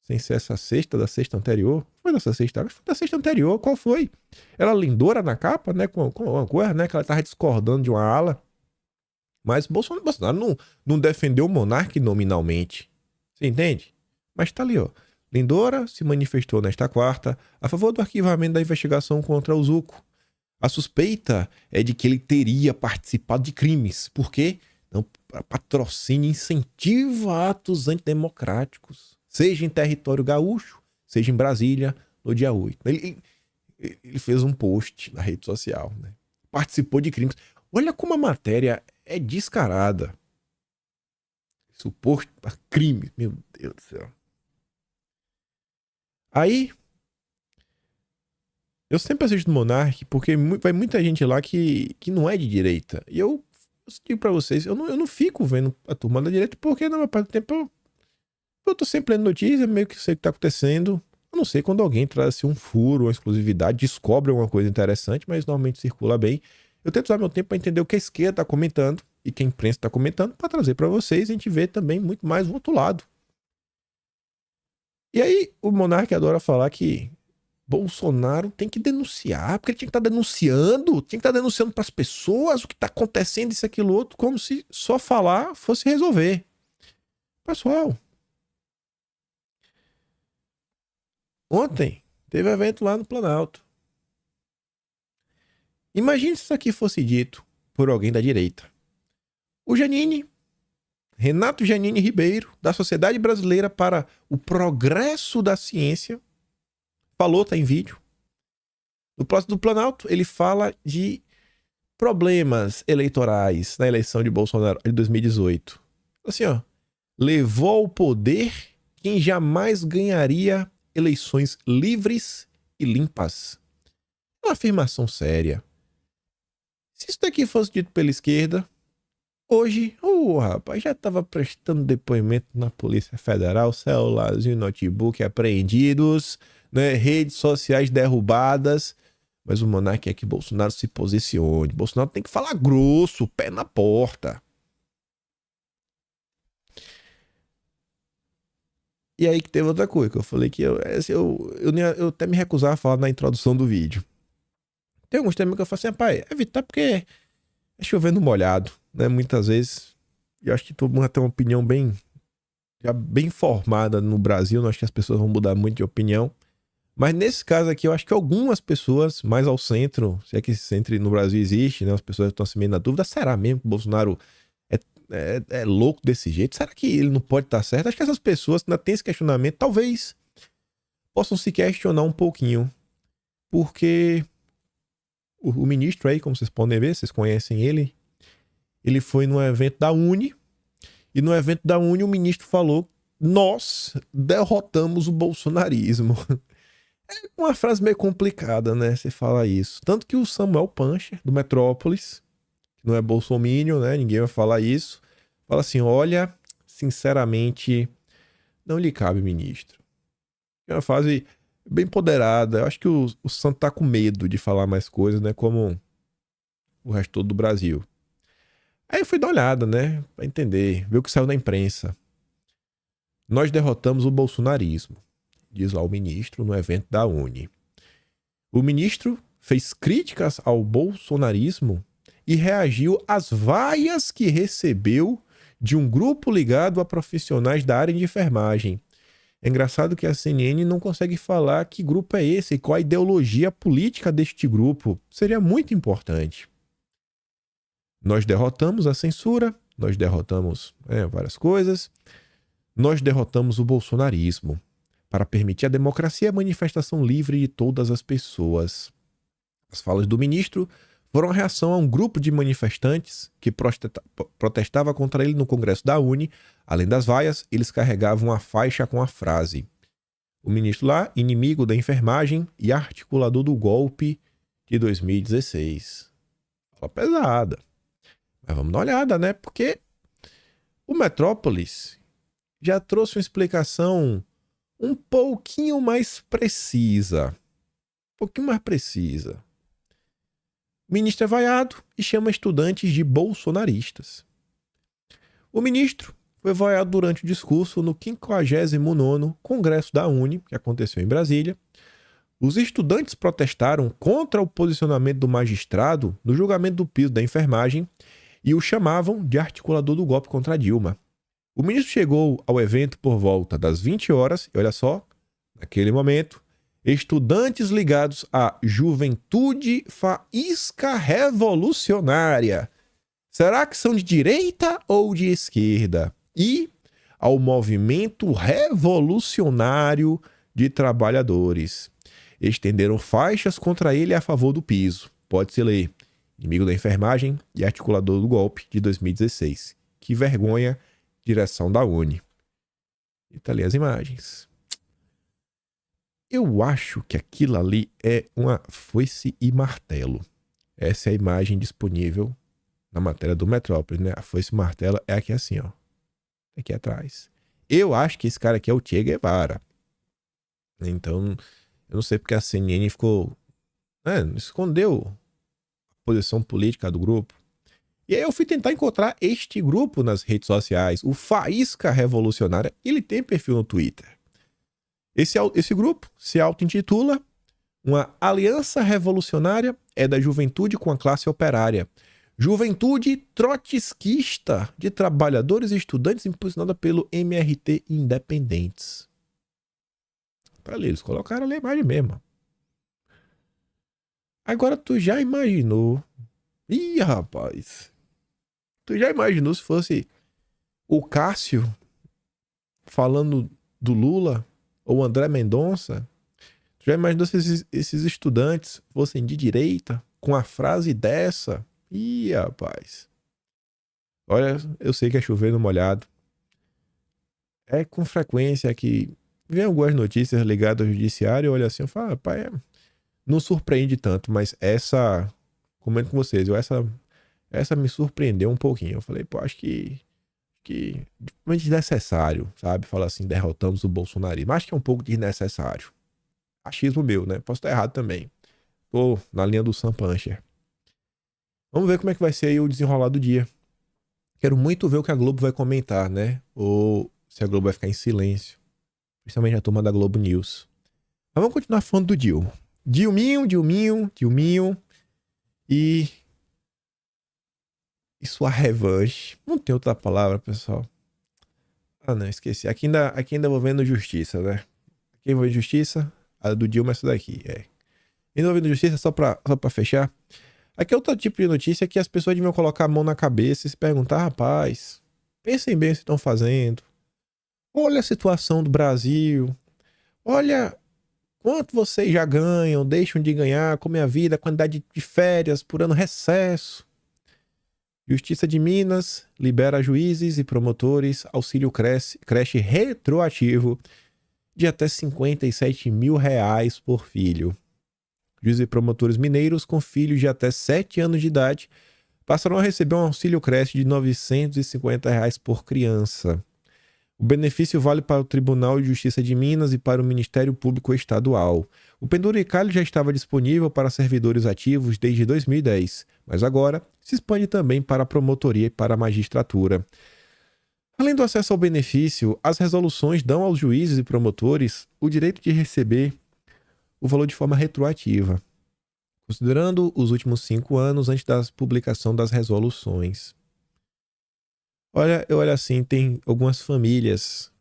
sem ser essa sexta, da sexta anterior? Foi dessa sexta, acho que foi da sexta anterior. Qual foi? Era Lindora na capa, né? Com uma coisa, né? Que ela tava discordando de uma ala. Mas Bolsonaro não defendeu o monarca nominalmente. Você entende? Mas tá ali, ó. Lindora se manifestou nesta quarta a favor do arquivamento da investigação contra o Zuco. A suspeita é de que ele teria participado de crimes. Por quê? Não, patrocínio e incentivo a atos antidemocráticos. Seja em território gaúcho, seja em Brasília, no dia 8. Ele fez um post na rede social, né? Participou de crimes. Olha como a matéria é descarada. Suposto crime. Meu Deus do céu. Aí, eu sempre assisto Monark porque vai muita gente lá que não é de direita. E eu digo pra vocês, eu não fico vendo a turma da direita porque na maior parte do tempo eu tô sempre lendo notícia, meio que sei o que tá acontecendo. Eu não sei quando alguém traz assim, um furo, uma exclusividade, descobre alguma coisa interessante, mas normalmente circula bem. Eu tento usar meu tempo para entender o que a esquerda tá comentando e que a imprensa tá comentando para trazer para vocês e a gente vê também muito mais o outro lado. E aí o Monark adora falar que Bolsonaro tem que denunciar, porque ele tinha que estar denunciando para as pessoas o que tá acontecendo, isso, aquilo, outro, como se só falar fosse resolver. Pessoal, ontem teve evento lá no Planalto. Imagine se isso aqui fosse dito por alguém da direita. O Renato Janine Ribeiro, da Sociedade Brasileira para o Progresso da Ciência, falou, tá em vídeo. No próximo do Planalto, ele fala de problemas eleitorais na eleição de Bolsonaro de 2018. Assim, ó, levou ao poder quem jamais ganharia eleições livres e limpas. É uma afirmação séria. Se isso daqui fosse dito pela esquerda, hoje, rapaz, já estava prestando depoimento na Polícia Federal, celularzinho e notebook apreendidos, né, redes sociais derrubadas. Mas o monarca quer que Bolsonaro se posicione. Bolsonaro tem que falar grosso, pé na porta. E aí que teve outra coisa, que eu falei que eu até me recusava a falar na introdução do vídeo. Tem alguns temas que eu falo assim, rapaz, evitar porque é chovendo molhado, né? Muitas vezes, eu acho que todo mundo tem uma opinião já bem formada no Brasil, não acho que as pessoas vão mudar muito de opinião. Mas nesse caso aqui, eu acho que algumas pessoas mais ao centro, se é que esse centro no Brasil existe, né? As pessoas estão se meio na dúvida, será mesmo que o Bolsonaro é louco desse jeito? Será que ele não pode estar certo? Acho que essas pessoas que ainda têm esse questionamento, talvez possam se questionar um pouquinho. Porque o ministro aí, como vocês podem ver, vocês conhecem ele foi num evento da Uni, e no evento da Uni o ministro falou: nós derrotamos o bolsonarismo. É uma frase meio complicada, né? Você fala isso. Tanto que o Samuel Pancher, do Metrópolis, que não é bolsominion, né? Ninguém vai falar isso. Fala assim, olha, sinceramente, não lhe cabe, ministro. É uma frase bem empoderada. Eu acho que o santo tá com medo de falar mais coisas, né? Como o resto todo do Brasil. Aí eu fui dar uma olhada, né? Pra entender. Ver o que saiu na imprensa. Nós derrotamos o bolsonarismo, diz lá o ministro no evento da Uni. O ministro fez críticas ao bolsonarismo e reagiu às vaias que recebeu de um grupo ligado a profissionais da área de enfermagem. É engraçado que a CNN não consegue falar que grupo é esse e qual a ideologia política deste grupo. Seria muito importante. Nós derrotamos a censura, nós derrotamos várias coisas, nós derrotamos o bolsonarismo para permitir a democracia e a manifestação livre de todas as pessoas. As falas do ministro foram a reação a um grupo de manifestantes que protestava contra ele no Congresso da Uni. Além das vaias, eles carregavam uma faixa com a frase: o ministro lá, inimigo da enfermagem e articulador do golpe de 2016. Fala pesada. Mas vamos dar uma olhada, né? Porque o Metrópolis já trouxe uma explicação um pouquinho mais precisa. O ministro é vaiado e chama estudantes de bolsonaristas. O ministro foi vaiado durante o discurso no 59º Congresso da Uni, que aconteceu em Brasília. Os estudantes protestaram contra o posicionamento do magistrado no julgamento do piso da enfermagem e o chamavam de articulador do golpe contra Dilma. O ministro chegou ao evento por volta das 20 horas e olha só, naquele momento, estudantes ligados à Juventude Faísca Revolucionária. Será que são de direita ou de esquerda? E ao Movimento Revolucionário de Trabalhadores. Estenderam faixas contra ele a favor do piso. Pode-se ler: inimigo da enfermagem e articulador do golpe de 2016. Que vergonha, direção da Uni. E tá ali as imagens. Eu acho que aquilo ali é uma foice e martelo. Essa é a imagem disponível na matéria do Metrópolis, né? A foice e martelo é aqui assim, ó. Aqui atrás. Eu acho que esse cara aqui é o Che Guevara. Então, eu não sei porque a CNN ficou... escondeu a posição política do grupo. E aí eu fui tentar encontrar este grupo nas redes sociais. O Faísca Revolucionária. Ele tem perfil no Twitter. Esse grupo se auto-intitula uma aliança revolucionária é da juventude com a classe operária. Juventude trotskista de trabalhadores e estudantes impulsionada pelo MRT Independentes. Tá ali, eles colocaram ali a imagem mesmo. Agora tu já imaginou... Ih, rapaz. Tu já imaginou se fosse o Cássio falando do Lula... ou André Mendonça? Já imaginou se esses estudantes fossem de direita com a frase dessa? Ih, rapaz. Olha, eu sei que é chover no molhado. É com frequência que vem algumas notícias ligadas ao judiciário, olha assim, eu falo, rapaz, não surpreende tanto, mas essa, comento com vocês, essa me surpreendeu um pouquinho. Eu falei, pô, acho que é desnecessário, sabe? Falar assim, derrotamos o bolsonarismo. Acho que é um pouco desnecessário. Achismo meu, né? Posso estar errado também. Tô na linha do Sam Puncher. Vamos ver como é que vai ser aí o desenrolar do dia. Quero muito ver o que a Globo vai comentar, né? Ou se a Globo vai ficar em silêncio. Principalmente a turma da Globo News. Mas vamos continuar falando do Dilma. Dilminho. E sua revanche. Não tem outra palavra, pessoal. Ah, não, esqueci. Aqui ainda vou vendo justiça, né? Aqui vou ver justiça. A do Dilma é essa daqui, é. Ainda vou vendo justiça só pra fechar. Aqui é outro tipo de notícia que as pessoas deviam colocar a mão na cabeça e se perguntar, rapaz, pensem bem o que estão fazendo. Olha a situação do Brasil. Olha quanto vocês já ganham, deixam de ganhar, como é a vida, a quantidade de férias por ano, recesso. Justiça de Minas libera juízes e promotores auxílio creche retroativo de até R$ 57.000 por filho. Juízes e promotores mineiros com filhos de até 7 anos de idade passarão a receber um auxílio creche de R$ 950 por criança. O benefício vale para o Tribunal de Justiça de Minas e para o Ministério Público Estadual. O penduricalho já estava disponível para servidores ativos desde 2010, mas agora se expande também para a promotoria e para a magistratura. Além do acesso ao benefício, as resoluções dão aos juízes e promotores o direito de receber o valor de forma retroativa, considerando os últimos 5 anos antes da publicação das resoluções. Olha, eu olho assim, tem algumas famílias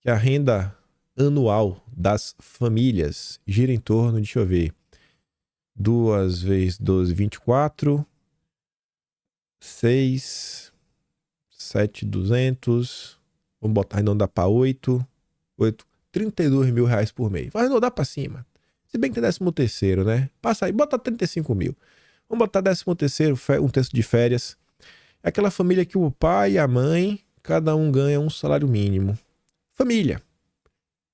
que a renda anual das famílias gira em torno, deixa eu ver, 2 vezes 12, 24, 6, 7.200, vamos botar arredondar para 8, 32 mil reais por mês. Vai arredondar para cima. Se bem que tem 13º, né? Passa aí, bota 35 mil. Vamos botar 13º, um terço de férias. É aquela família que o pai e a mãe, cada um ganha um salário mínimo. Família.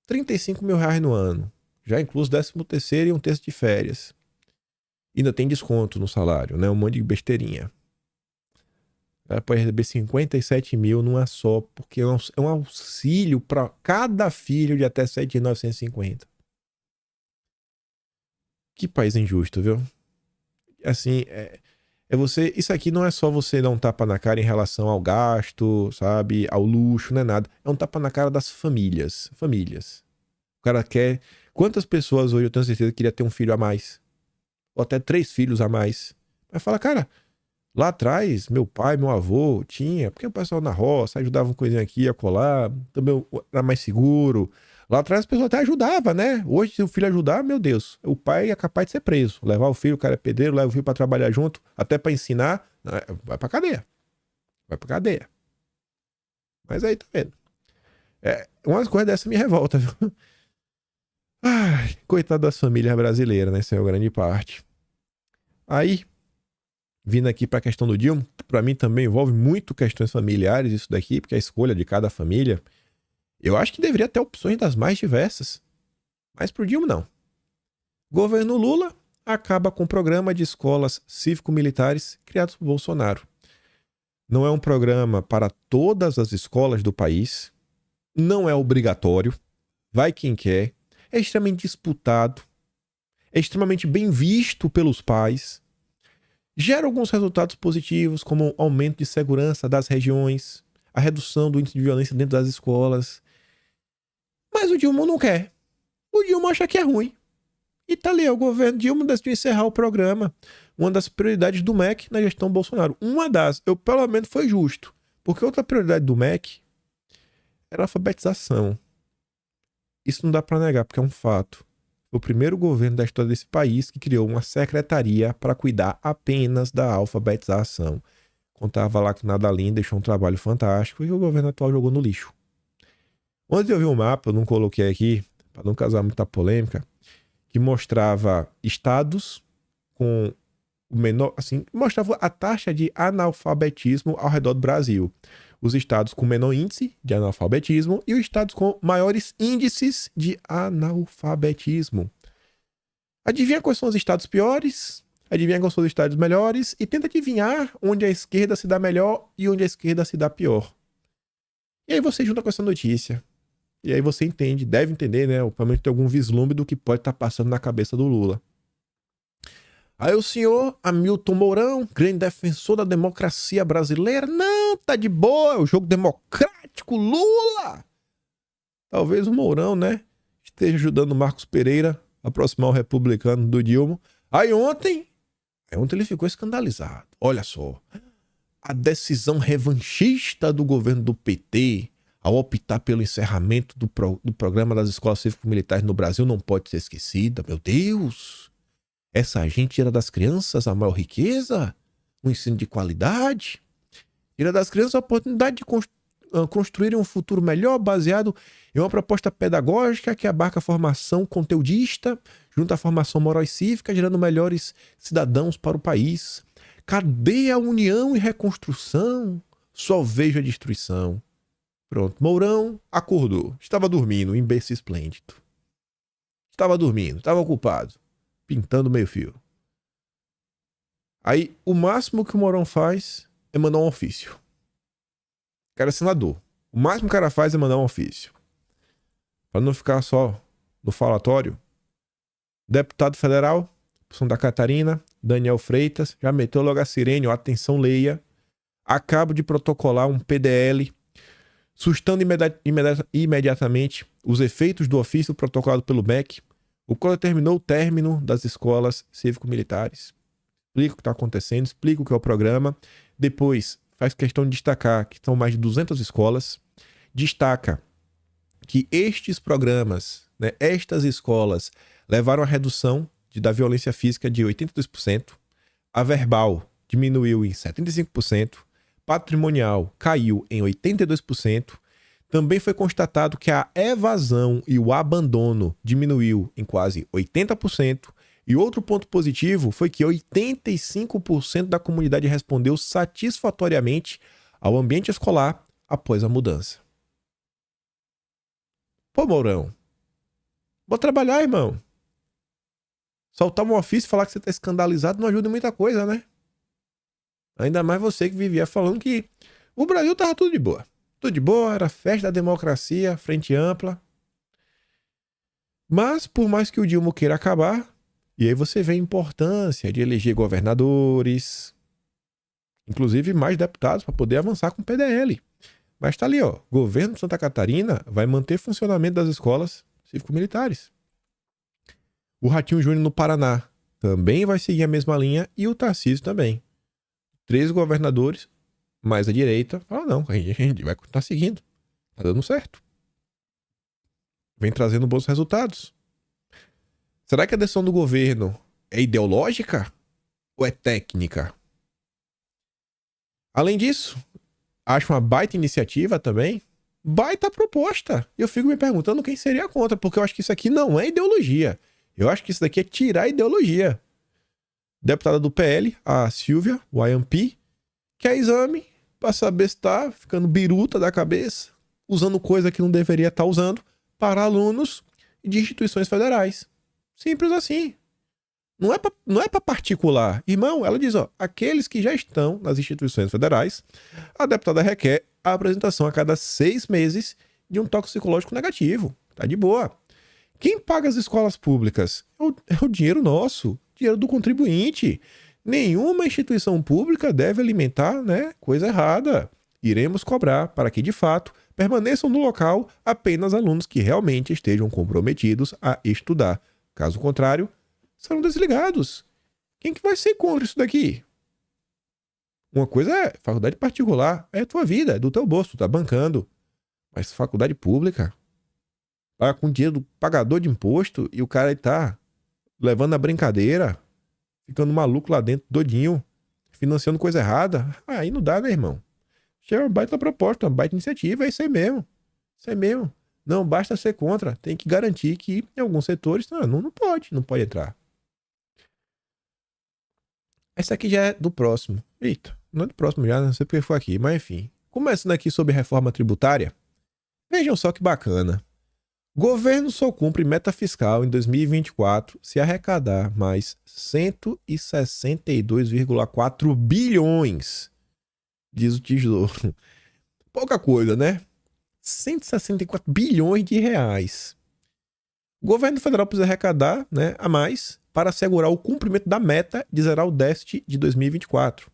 35 mil reais no ano. Já inclui 13º e um terço de férias. Ainda tem desconto no salário, né? Um monte de besteirinha. Ela pode receber 57 mil numa só, porque é um auxílio para cada filho de até 7.950. Que país injusto, viu? Assim, você. Isso aqui não é só você dar um tapa na cara em relação ao gasto, sabe? Ao luxo, não é nada. É um tapa na cara das famílias. Famílias. O cara quer. Quantas pessoas hoje eu tenho certeza que queria ter um filho a mais? Ou até 3 filhos a mais. Mas fala, cara, lá atrás, meu pai, meu avô tinha, porque o pessoal na roça ajudava uma coisinha aqui, a colar, também era mais seguro. Lá atrás as pessoas até ajudavam, né? Hoje, se o filho ajudar, meu Deus, o pai é capaz de ser preso. Levar o filho, o cara é pedreiro, leva o filho pra trabalhar junto, até pra ensinar, vai pra cadeia. Vai pra cadeia. Mas aí, tá vendo? Umas coisas dessa me revolta, viu? Ai, coitado das famílias brasileiras, né? Isso é a grande parte. Aí, vindo aqui para a questão do Dilma, para mim também envolve muito questões familiares isso daqui, porque a escolha de cada família, eu acho que deveria ter opções das mais diversas. Mas pro Dilma não. Governo Lula acaba com o programa de escolas cívico-militares criados por Bolsonaro. Não é um programa para todas as escolas do país, não é obrigatório, vai quem quer, é extremamente disputado, é extremamente bem visto pelos pais, gera alguns resultados positivos, como o aumento de segurança das regiões, a redução do índice de violência dentro das escolas. Mas o Dilma não quer. O Dilma acha que é ruim. E tá ali, o governo Dilma decidiu encerrar o programa. Uma das prioridades do MEC na gestão Bolsonaro. Uma das, pelo menos foi justo. Porque outra prioridade do MEC era a alfabetização. Isso não dá pra negar, porque é um fato. Foi o primeiro governo da história desse país que criou uma secretaria para cuidar apenas da alfabetização. Contava lá que Nada Linda deixou um trabalho fantástico e o governo atual jogou no lixo. Ontem eu vi um mapa, eu não coloquei aqui, para não causar muita polêmica, que mostrava estados com o menor, assim, mostrava a taxa de analfabetismo ao redor do Brasil. Os estados com menor índice de analfabetismo e os estados com maiores índices de analfabetismo. Adivinha quais são os estados piores? Adivinha quais são os estados melhores? E tenta adivinhar onde a esquerda se dá melhor e onde a esquerda se dá pior. E aí você junta com essa notícia. E aí você entende, deve entender, né? Ou pelo menos tem algum vislumbre do que pode estar passando na cabeça do Lula. Aí o senhor Hamilton Mourão, grande defensor da democracia brasileira, não, tá de boa, é o jogo democrático, Lula! Talvez o Mourão, né, esteja ajudando o Marcos Pereira a aproximar o republicano do Dilma. Aí ontem ele ficou escandalizado. Olha só, a decisão revanchista do governo do PT ao optar pelo encerramento do programa das escolas cívico-militares no Brasil não pode ser esquecida. Meu Deus! Essa gente tira das crianças a maior riqueza, um ensino de qualidade, tira das crianças a oportunidade de construir um futuro melhor baseado em uma proposta pedagógica que abarca a formação conteudista junto à formação moral e cívica, gerando melhores cidadãos para o país. Cadê a união e reconstrução? Só vejo a destruição. Pronto, Mourão acordou. Estava dormindo, imbecil esplêndido. Estava dormindo, estava ocupado, pintando meio fio. Aí, o máximo que o Mourão faz é mandar um ofício. O cara é senador. O máximo que o cara faz é mandar um ofício. Para não ficar só no falatório. Deputado federal, Santa Catarina, Daniel Freitas, já meteu logo a sirene, ó, atenção, leia. Acabo de protocolar um PDL sustando imediatamente os efeitos do ofício protocolado pelo MEC, o qual determinou o término das escolas cívico-militares. Explica o que está acontecendo, explica o que é o programa. Depois, faz questão de destacar que são mais de 200 escolas. Destaca que estes programas, né, estas escolas, levaram a redução da violência física de 82%, a verbal diminuiu em 75%, patrimonial caiu em 82%, também foi constatado que a evasão e o abandono diminuiu em quase 80%, e outro ponto positivo foi que 85% da comunidade respondeu satisfatoriamente ao ambiente escolar após a mudança. Pô, Mourão, vou trabalhar, irmão. Soltar um ofício e falar que você tá escandalizado não ajuda em muita coisa, né? Ainda mais você que vivia falando que o Brasil tava tudo de boa. Tudo de boa, era festa da democracia, frente ampla. Mas, por mais que o Dilma queira acabar, e aí você vê a importância de eleger governadores, inclusive mais deputados para poder avançar com o PDL. Mas tá ali, ó, governo de Santa Catarina vai manter funcionamento das escolas cívico-militares. O Ratinho Júnior no Paraná também vai seguir a mesma linha e o Tarcísio também. 13 governadores, mais à direita, falam, não, a gente vai continuar seguindo. Tá dando certo. Vem trazendo bons resultados. Será que a decisão do governo é ideológica ou é técnica? Além disso, acho uma baita iniciativa também, baita proposta. Eu fico me perguntando quem seria contra, porque eu acho que isso aqui não é ideologia. Eu acho que isso daqui é tirar a ideologia. Deputada do PL, a Silvia, o IMP, quer exame para saber se está ficando biruta da cabeça, usando coisa que não deveria estar usando, para alunos de instituições federais. Simples assim. Não é para particular. Irmão, ela diz, ó, aqueles que já estão nas instituições federais, a deputada requer a apresentação a cada 6 meses de um toxicológico negativo. Tá de boa. Quem paga as escolas públicas? É o dinheiro nosso, dinheiro do contribuinte. Nenhuma instituição pública deve alimentar, né, coisa errada. Iremos cobrar para que, de fato, permaneçam no local apenas alunos que realmente estejam comprometidos a estudar. Caso contrário, serão desligados. Quem que vai ser contra isso daqui? Uma coisa é faculdade particular, é tua vida, é do teu bolso, tu tá bancando. Mas faculdade pública, paga com dinheiro do pagador de imposto e o cara aí tá levando a brincadeira, ficando maluco lá dentro, doidinho, financiando coisa errada. Aí não dá, né, irmão? Chega uma baita proposta, uma baita iniciativa, é isso aí mesmo. Isso aí mesmo. Não basta ser contra, tem que garantir que em alguns setores não pode entrar. Essa aqui já é do próximo. Eita, não é do próximo já, não sei porque foi aqui, mas enfim. Começando aqui sobre reforma tributária. Vejam só que bacana. Governo só cumpre meta fiscal em 2024 se arrecadar mais 162,4 bilhões, diz o Tesouro. Pouca coisa, né? 164 bilhões de reais. O governo federal precisa arrecadar, né, a mais para assegurar o cumprimento da meta de zerar o déficit de 2024.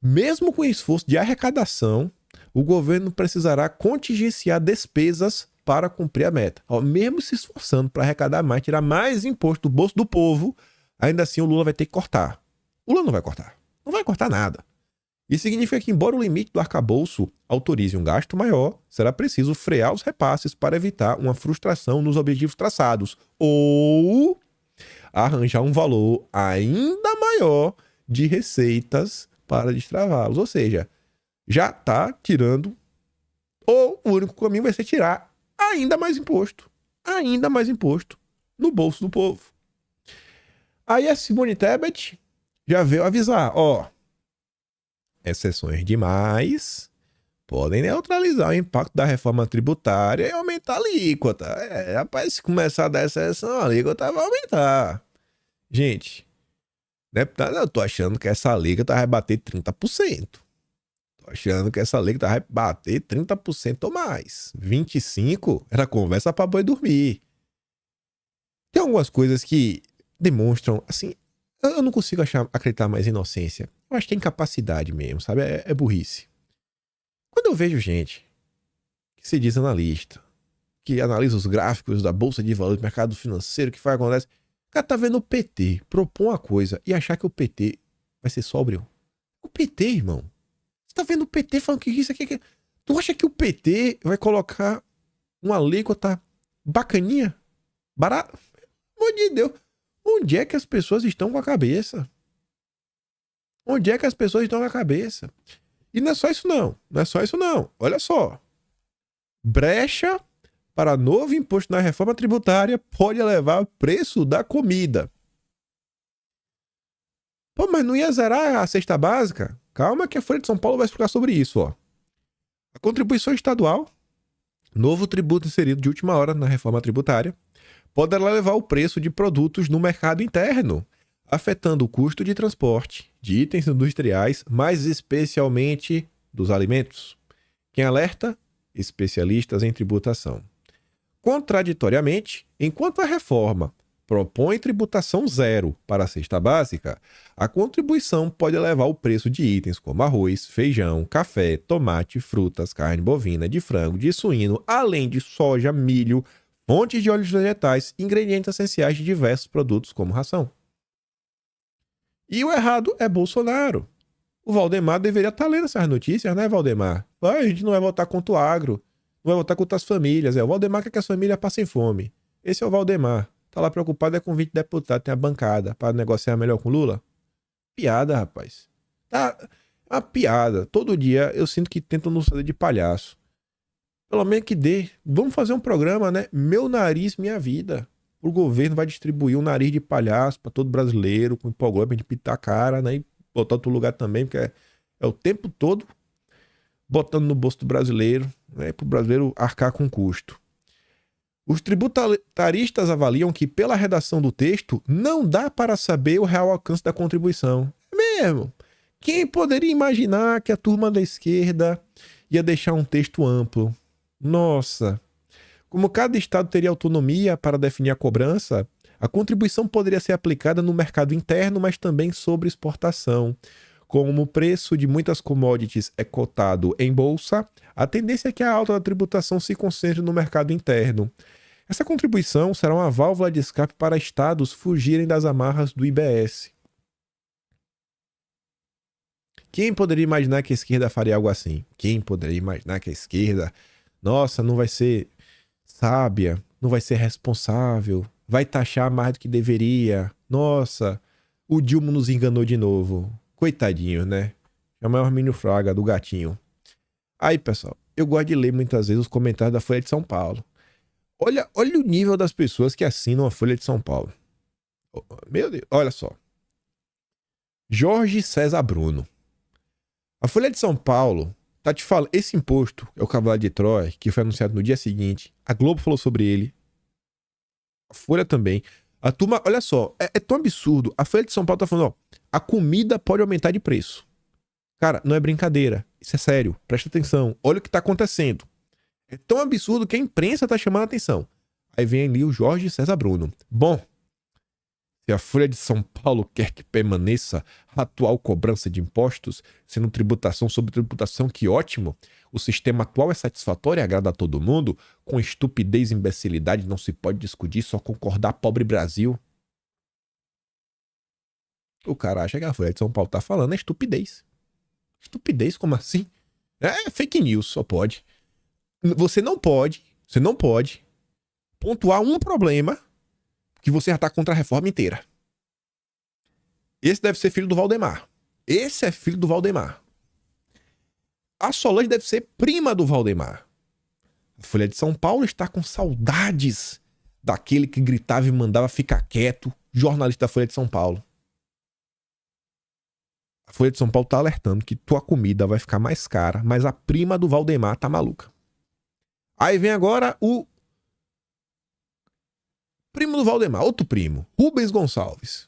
Mesmo com o esforço de arrecadação, o governo precisará contingenciar despesas para cumprir a meta. Mesmo se esforçando para arrecadar mais, tirar mais imposto do bolso do povo, ainda assim o Lula vai ter que cortar. O Lula não vai cortar. Não vai cortar nada. Isso significa que, embora o limite do arcabouço autorize um gasto maior, será preciso frear os repasses para evitar uma frustração nos objetivos traçados ou arranjar um valor ainda maior de receitas para destravá-los. Ou seja, já está tirando, ou o único caminho vai ser tirar ainda mais imposto no bolso do povo. Aí a Simone Tebet já veio avisar, exceções demais podem neutralizar o impacto da reforma tributária e aumentar a alíquota. Rapaz, se começar a dar exceção, a alíquota vai aumentar. Gente, deputado, eu tô achando que essa alíquota vai bater 30%. Tô achando que essa alíquota vai bater 30% ou mais. 25% era conversa pra boi dormir. Tem algumas coisas que demonstram, assim, eu não consigo acreditar mais em inocência. Eu acho que é incapacidade mesmo, sabe? É burrice. Quando eu vejo gente que se diz analista, que analisa os gráficos da Bolsa de Valores, do mercado financeiro, que faz acontece, o cara tá vendo o PT propor uma coisa e achar que o PT vai ser sóbrio. O PT, irmão. Você tá vendo o PT falando que isso aqui... Tu acha que o PT vai colocar uma alíquota bacaninha? Barato? Pelo amor de Deus. Onde é que as pessoas estão com a cabeça? Onde é que as pessoas estão com a cabeça? E não é só isso não. Não é só isso não. Olha só. Brecha para novo imposto na reforma tributária pode elevar o preço da comida. Pô, mas não ia zerar a cesta básica? Calma que a Folha de São Paulo vai explicar sobre isso, ó. A contribuição estadual, novo tributo inserido de última hora na reforma tributária, poderá elevar o preço de produtos no mercado interno, afetando o custo de transporte, de itens industriais, mais especialmente dos alimentos. Quem alerta? Especialistas em tributação. Contraditoriamente, enquanto a reforma propõe tributação zero para a cesta básica, a contribuição pode elevar o preço de itens como arroz, feijão, café, tomate, frutas, carne bovina, de frango, de suíno, além de soja, milho, fontes de óleos vegetais, ingredientes essenciais de diversos produtos como ração. E o errado é Bolsonaro. O Valdemar deveria estar lendo essas notícias, né, Valdemar? A gente não vai votar contra o agro, não vai votar contra as famílias. O Valdemar quer que as famílias passem fome. Esse é o Valdemar. Tá lá preocupado com 20 deputados, tem a bancada para negociar melhor com Lula. Piada, rapaz. Tá uma piada. Todo dia eu sinto que tentam nos fazer de palhaço. Pelo menos que dê. Vamos fazer um programa, né? Meu nariz, minha vida. O governo vai distribuir um nariz de palhaço para todo brasileiro, com hipoglose de pintar a cara, né? E botar outro lugar também, porque é o tempo todo botando no bolso do brasileiro, né? Para o brasileiro arcar com custo. Os tributaristas avaliam que, pela redação do texto, não dá para saber o real alcance da contribuição. É mesmo. Quem poderia imaginar que a turma da esquerda ia deixar um texto amplo? Nossa! Como cada estado teria autonomia para definir a cobrança, a contribuição poderia ser aplicada no mercado interno, mas também sobre exportação. Como o preço de muitas commodities é cotado em bolsa, a tendência é que a alta da tributação se concentre no mercado interno. Essa contribuição será uma válvula de escape para estados fugirem das amarras do IBS. Quem poderia imaginar que a esquerda faria algo assim? Quem poderia imaginar que a esquerda, nossa, não vai ser sábia, não vai ser responsável, vai taxar mais do que deveria. Nossa, o Dilma nos enganou de novo. Coitadinho, né? É o maior Hermínio Fraga do gatinho. Aí, pessoal, eu gosto de ler muitas vezes os comentários da Folha de São Paulo. Olha o nível das pessoas que assinam a Folha de São Paulo. Meu Deus, olha só. Jorge César Bruno. A Folha de São Paulo tá te falando. Esse imposto é o Cavalo de Troia, que foi anunciado no dia seguinte. A Globo falou sobre ele. A Folha também. A turma, olha só, é tão absurdo. A Folha de São Paulo tá falando, ó, a comida pode aumentar de preço. Cara, não é brincadeira. Isso é sério. Presta atenção. Olha o que tá acontecendo. É tão absurdo que a imprensa tá chamando a atenção. Aí vem ali o Jorge César Bruno. Bom, se a Folha de São Paulo quer que permaneça a atual cobrança de impostos, sendo tributação sobre tributação, que ótimo. O sistema atual é satisfatório e agrada a todo mundo. Com estupidez e imbecilidade não se pode discutir, só concordar, pobre Brasil. O cara acha que a Folha de São Paulo tá falando é estupidez. Estupidez, como assim? É fake news, só pode. Você não pode pontuar um problema que você já tá contra a reforma inteira. Esse deve ser filho do Valdemar. Esse é filho do Valdemar. A Solange deve ser prima do Valdemar. A Folha de São Paulo está com saudades daquele que gritava e mandava ficar quieto, jornalista da Folha de São Paulo. A Folha de São Paulo tá alertando que tua comida vai ficar mais cara, mas a prima do Valdemar tá maluca. Aí vem agora o primo do Valdemar, outro primo, Rubens Gonçalves.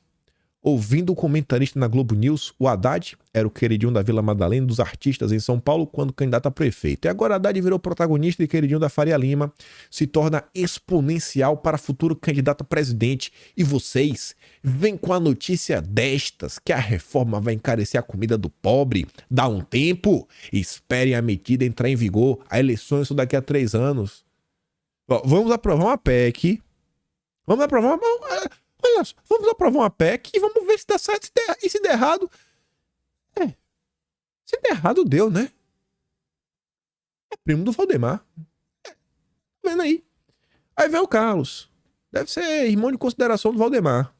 Ouvindo o comentarista na Globo News, o Haddad era o queridinho da Vila Madalena dos artistas em São Paulo quando candidato a prefeito. E agora Haddad virou protagonista e queridinho da Faria Lima, se torna exponencial para futuro candidato a presidente. E vocês vêm com a notícia destas, que a reforma vai encarecer a comida do pobre. Dá um tempo, esperem a medida entrar em vigor. A eleições são daqui a 3 anos. Ó, vamos aprovar uma PEC. Vamos aprovar uma... Olha só, vamos aprovar uma PEC e vamos ver se dá certo. E se der errado. Se der errado, deu, né? É primo do Valdemar. Tá vendo aí? Aí vem o Carlos. Deve ser irmão de consideração do Valdemar.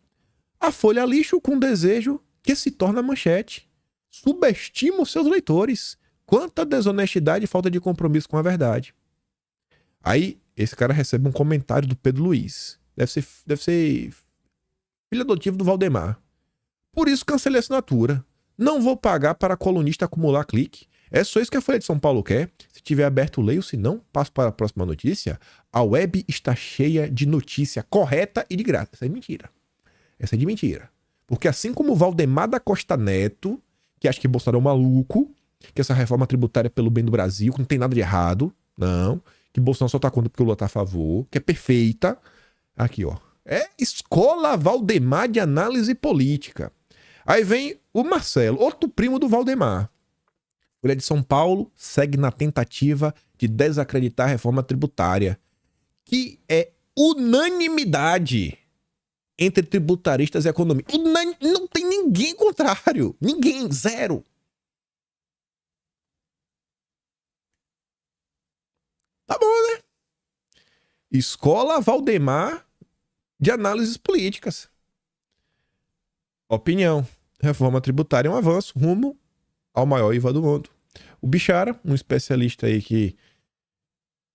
A Folha lixo com desejo que se torna manchete. Subestima os seus leitores. Quanta desonestidade e falta de compromisso com a verdade. Aí, esse cara recebe um comentário do Pedro Luiz. Deve ser filho adotivo do Valdemar. Por isso cancelei a assinatura. Não vou pagar para colunista acumular clique. É só isso que a Folha de São Paulo quer. Se tiver aberto, leio. Se não, passo para a próxima notícia. A web está cheia de notícia correta e de graça. Essa é mentira. Essa é de mentira. Porque assim como o Valdemar da Costa Neto, que acha que Bolsonaro é um maluco, que essa reforma tributária é pelo bem do Brasil, que não tem nada de errado, não, que Bolsonaro só tá contra porque o Lula tá a favor, que é perfeita. Aqui, ó. É Escola Valdemar de Análise Política. Aí vem o Marcelo, outro primo do Valdemar. Folha de São Paulo segue na tentativa de desacreditar a reforma tributária, que é unanimidade entre tributaristas e economistas. Não tem ninguém contrário. Ninguém, zero. Tá bom, né? Escola Valdemar de Análises Políticas. Opinião. Reforma tributária é um avanço rumo ao maior IVA do mundo. O Bichara, um especialista aí que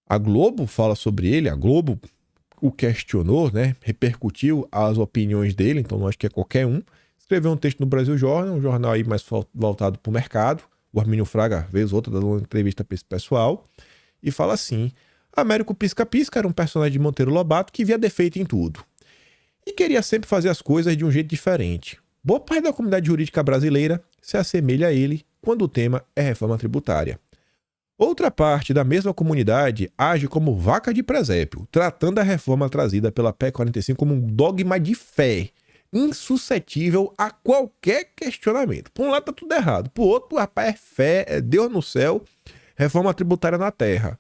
a Globo fala sobre ele, a Globo o questionou, né? Repercutiu as opiniões dele, então não acho que é qualquer um. Escreveu um texto no Brasil Jornal, um jornal aí mais voltado para o mercado. O Armínio Fraga, vez outra, dando uma entrevista para esse pessoal, e fala assim: Américo Pisca-Pisca era um personagem de Monteiro Lobato que via defeito em tudo e queria sempre fazer as coisas de um jeito diferente. Boa parte da comunidade jurídica brasileira se assemelha a ele quando o tema é reforma tributária. Outra parte da mesma comunidade age como vaca de presépio, tratando a reforma trazida pela PEC 45 como um dogma de fé, insuscetível a qualquer questionamento. Por um lado tá tudo errado, por outro, rapaz, é fé, é Deus no céu, reforma tributária na terra.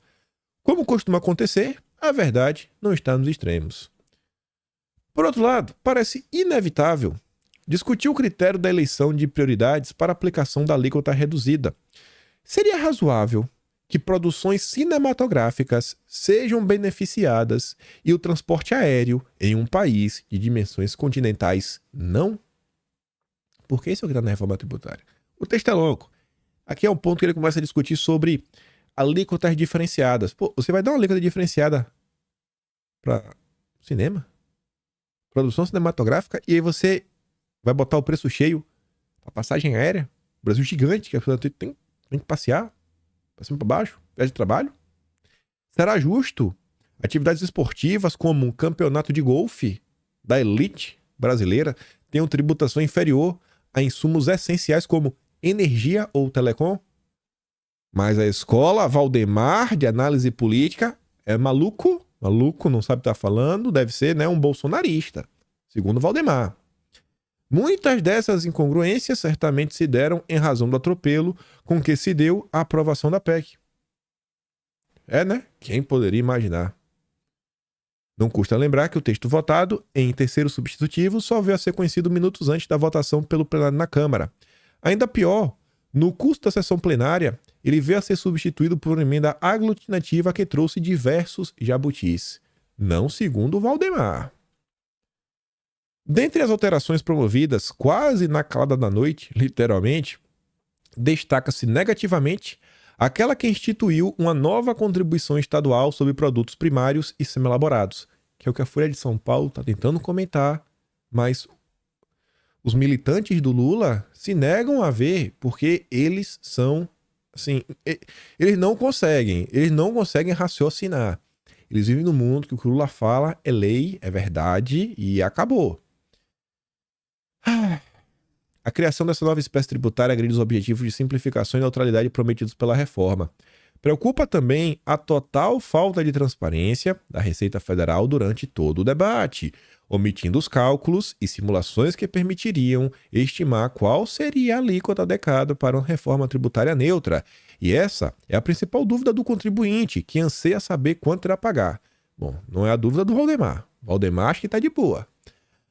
Como costuma acontecer, a verdade não está nos extremos. Por outro lado, parece inevitável discutir o critério da eleição de prioridades para a aplicação da alíquota reduzida. Seria razoável que produções cinematográficas sejam beneficiadas e o transporte aéreo em um país de dimensões continentais não? Porque isso é o que está na reforma tributária. O texto é longo. Aqui é um ponto que ele começa a discutir sobre alíquotas diferenciadas. Pô, você vai dar uma alíquota diferenciada para cinema? Produção cinematográfica, e aí você vai botar o preço cheio A passagem aérea, o Brasil gigante, que a pessoa tem que passear, pra cima e pra baixo, viagem de trabalho. Será justo atividades esportivas como um campeonato de golfe da elite brasileira tenham tributação inferior a insumos essenciais como energia ou telecom? Mas a escola Valdemar de análise política é maluco, não sabe o que tá falando, deve ser, né, um bolsonarista, segundo Valdemar. Muitas dessas incongruências certamente se deram em razão do atropelo com que se deu a aprovação da PEC. Né? Quem poderia imaginar? Não custa lembrar que o texto votado, em terceiro substitutivo, só veio a ser conhecido minutos antes da votação pelo plenário na Câmara. Ainda pior, no curso da sessão plenária, ele veio a ser substituído por uma emenda aglutinativa que trouxe diversos jabutis. Não segundo Valdemar. Dentre as alterações promovidas quase na calada da noite, literalmente, destaca-se negativamente aquela que instituiu uma nova contribuição estadual sobre produtos primários e semi-elaborados, que é o que a Folha de São Paulo está tentando comentar, mas os militantes do Lula se negam a ver porque eles são, assim, eles não conseguem raciocinar. Eles vivem num mundo que o Lula fala é lei, é verdade e acabou. A criação dessa nova espécie tributária agride os objetivos de simplificação e neutralidade prometidos pela reforma. Preocupa também a total falta de transparência da Receita Federal durante todo o debate, omitindo os cálculos e simulações que permitiriam estimar qual seria a alíquota adequada para uma reforma tributária neutra. E essa é a principal dúvida do contribuinte, que anseia saber quanto irá pagar. Bom, não é a dúvida do Valdemar. Valdemar acha que está de boa.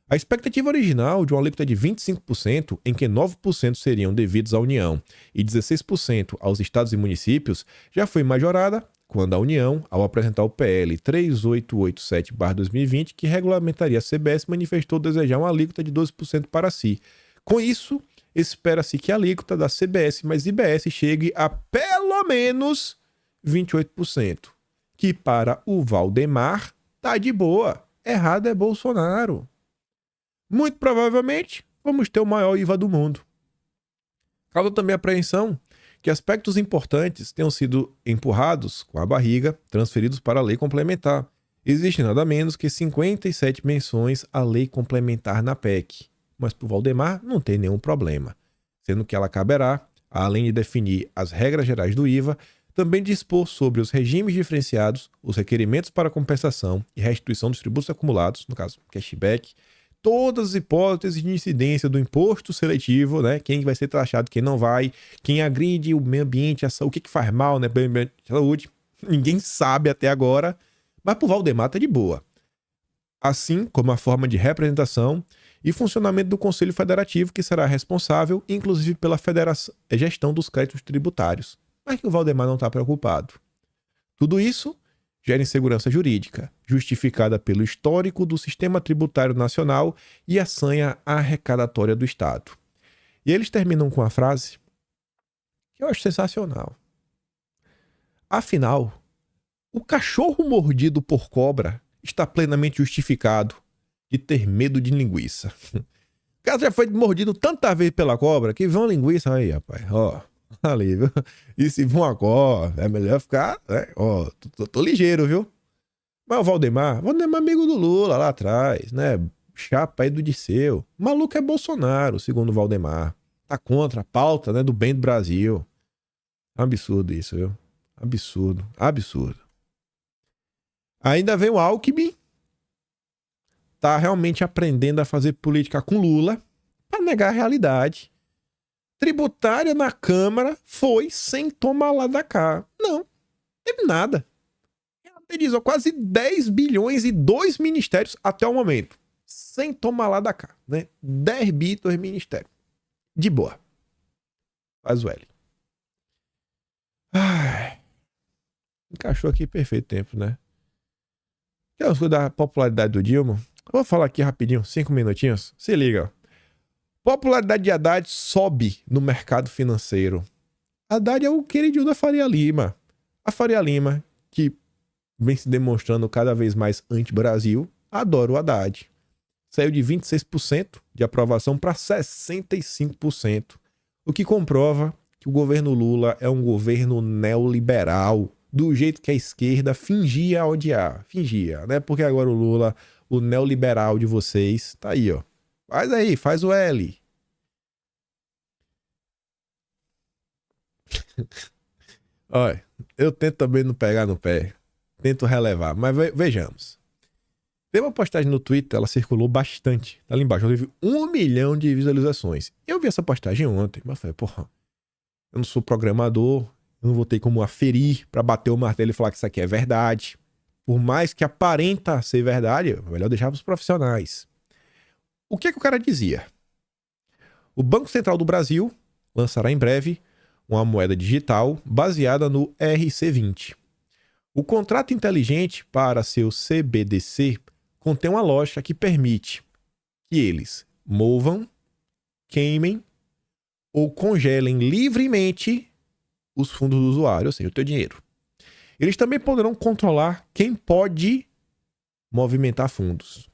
A expectativa original de uma alíquota de 25%, em que 9% seriam devidos à União e 16% aos estados e municípios, já foi majorada quando a União, ao apresentar o PL 3887/2020, que regulamentaria a CBS, manifestou desejar uma alíquota de 12% para si. Com isso, espera-se que a alíquota da CBS mais IBS chegue a pelo menos 28%, que para o Valdemar tá de boa. Errado é Bolsonaro. Muito provavelmente, vamos ter o maior IVA do mundo. Causa também a apreensão que aspectos importantes tenham sido empurrados com a barriga, transferidos para a lei complementar. Existem nada menos que 57 menções à lei complementar na PEC. Mas para o Valdemar não tem nenhum problema, sendo que ela caberá, além de definir as regras gerais do IVA, também dispor sobre os regimes diferenciados, os requerimentos para compensação e restituição dos tributos acumulados, no caso, cashback, todas as hipóteses de incidência do imposto seletivo, né? Quem vai ser taxado, quem não vai, quem agride o meio ambiente, o que faz mal, né? Meio ambiente, saúde, ninguém sabe até agora, mas pro Valdemar tá de boa. Assim como a forma de representação e funcionamento do Conselho Federativo, que será responsável, inclusive, pela gestão dos créditos tributários. Mas que o Valdemar não está preocupado. Tudo isso gera insegurança jurídica, justificada pelo histórico do sistema tributário nacional e a sanha arrecadatória do Estado. E eles terminam com a frase que eu acho sensacional. Afinal, o cachorro mordido por cobra está plenamente justificado de ter medo de linguiça. O cara já foi mordido tanta vez pela cobra que vão linguiça aí, rapaz, ó. Ali, viu? E se for uma cobra, é melhor ficar, né? Ó, tô ligeiro, viu? Mas o Valdemar é amigo do Lula lá atrás, né? Chapa aí do Disseu. O maluco é Bolsonaro, segundo o Valdemar. Tá contra a pauta, né, do bem do Brasil. Absurdo isso, viu? Absurdo. Ainda vem o Alckmin. Tá realmente aprendendo a fazer política com Lula pra negar a realidade. Tributária na Câmara foi sem tomar lá da cá. Não, teve nada. Ele diz, quase 10 bilhões e 2 ministérios até o momento. Sem tomar lá da cá, né? 10 bi, 2 ministérios. De boa. Faz o L. Ai. Encaixou aqui perfeito tempo, né? Quer as coisas da popularidade do Dilma? Vou falar aqui rapidinho, 5 minutinhos. Se liga, ó. Popularidade de Haddad sobe no mercado financeiro. Haddad é o queridinho da Faria Lima. A Faria Lima, que vem se demonstrando cada vez mais anti-Brasil, adora o Haddad. saiu de 26% de aprovação para 65%, o que comprova que o governo Lula é um governo neoliberal, do jeito que a esquerda fingia odiar. Fingia, né? Porque agora o Lula, o neoliberal de vocês, tá aí, ó. Faz aí, faz o L. Olha, eu tento também não pegar no pé. Tento relevar, mas vejamos. Tem uma postagem no Twitter, ela circulou bastante. Tá ali embaixo, ela teve 1 milhão de visualizações. Eu vi essa postagem ontem, mas falei, porra, eu não sou programador, eu não vou ter como aferir pra bater o martelo e falar que isso aqui é verdade. Por mais que aparenta ser verdade, é melhor deixar pros profissionais. O que é que o cara dizia? O Banco Central do Brasil lançará em breve uma moeda digital baseada no RC20. O contrato inteligente para seu CBDC contém uma lógica que permite que eles movam, queimem ou congelem livremente os fundos do usuário, ou seja, o teu dinheiro. Eles também poderão controlar quem pode movimentar fundos.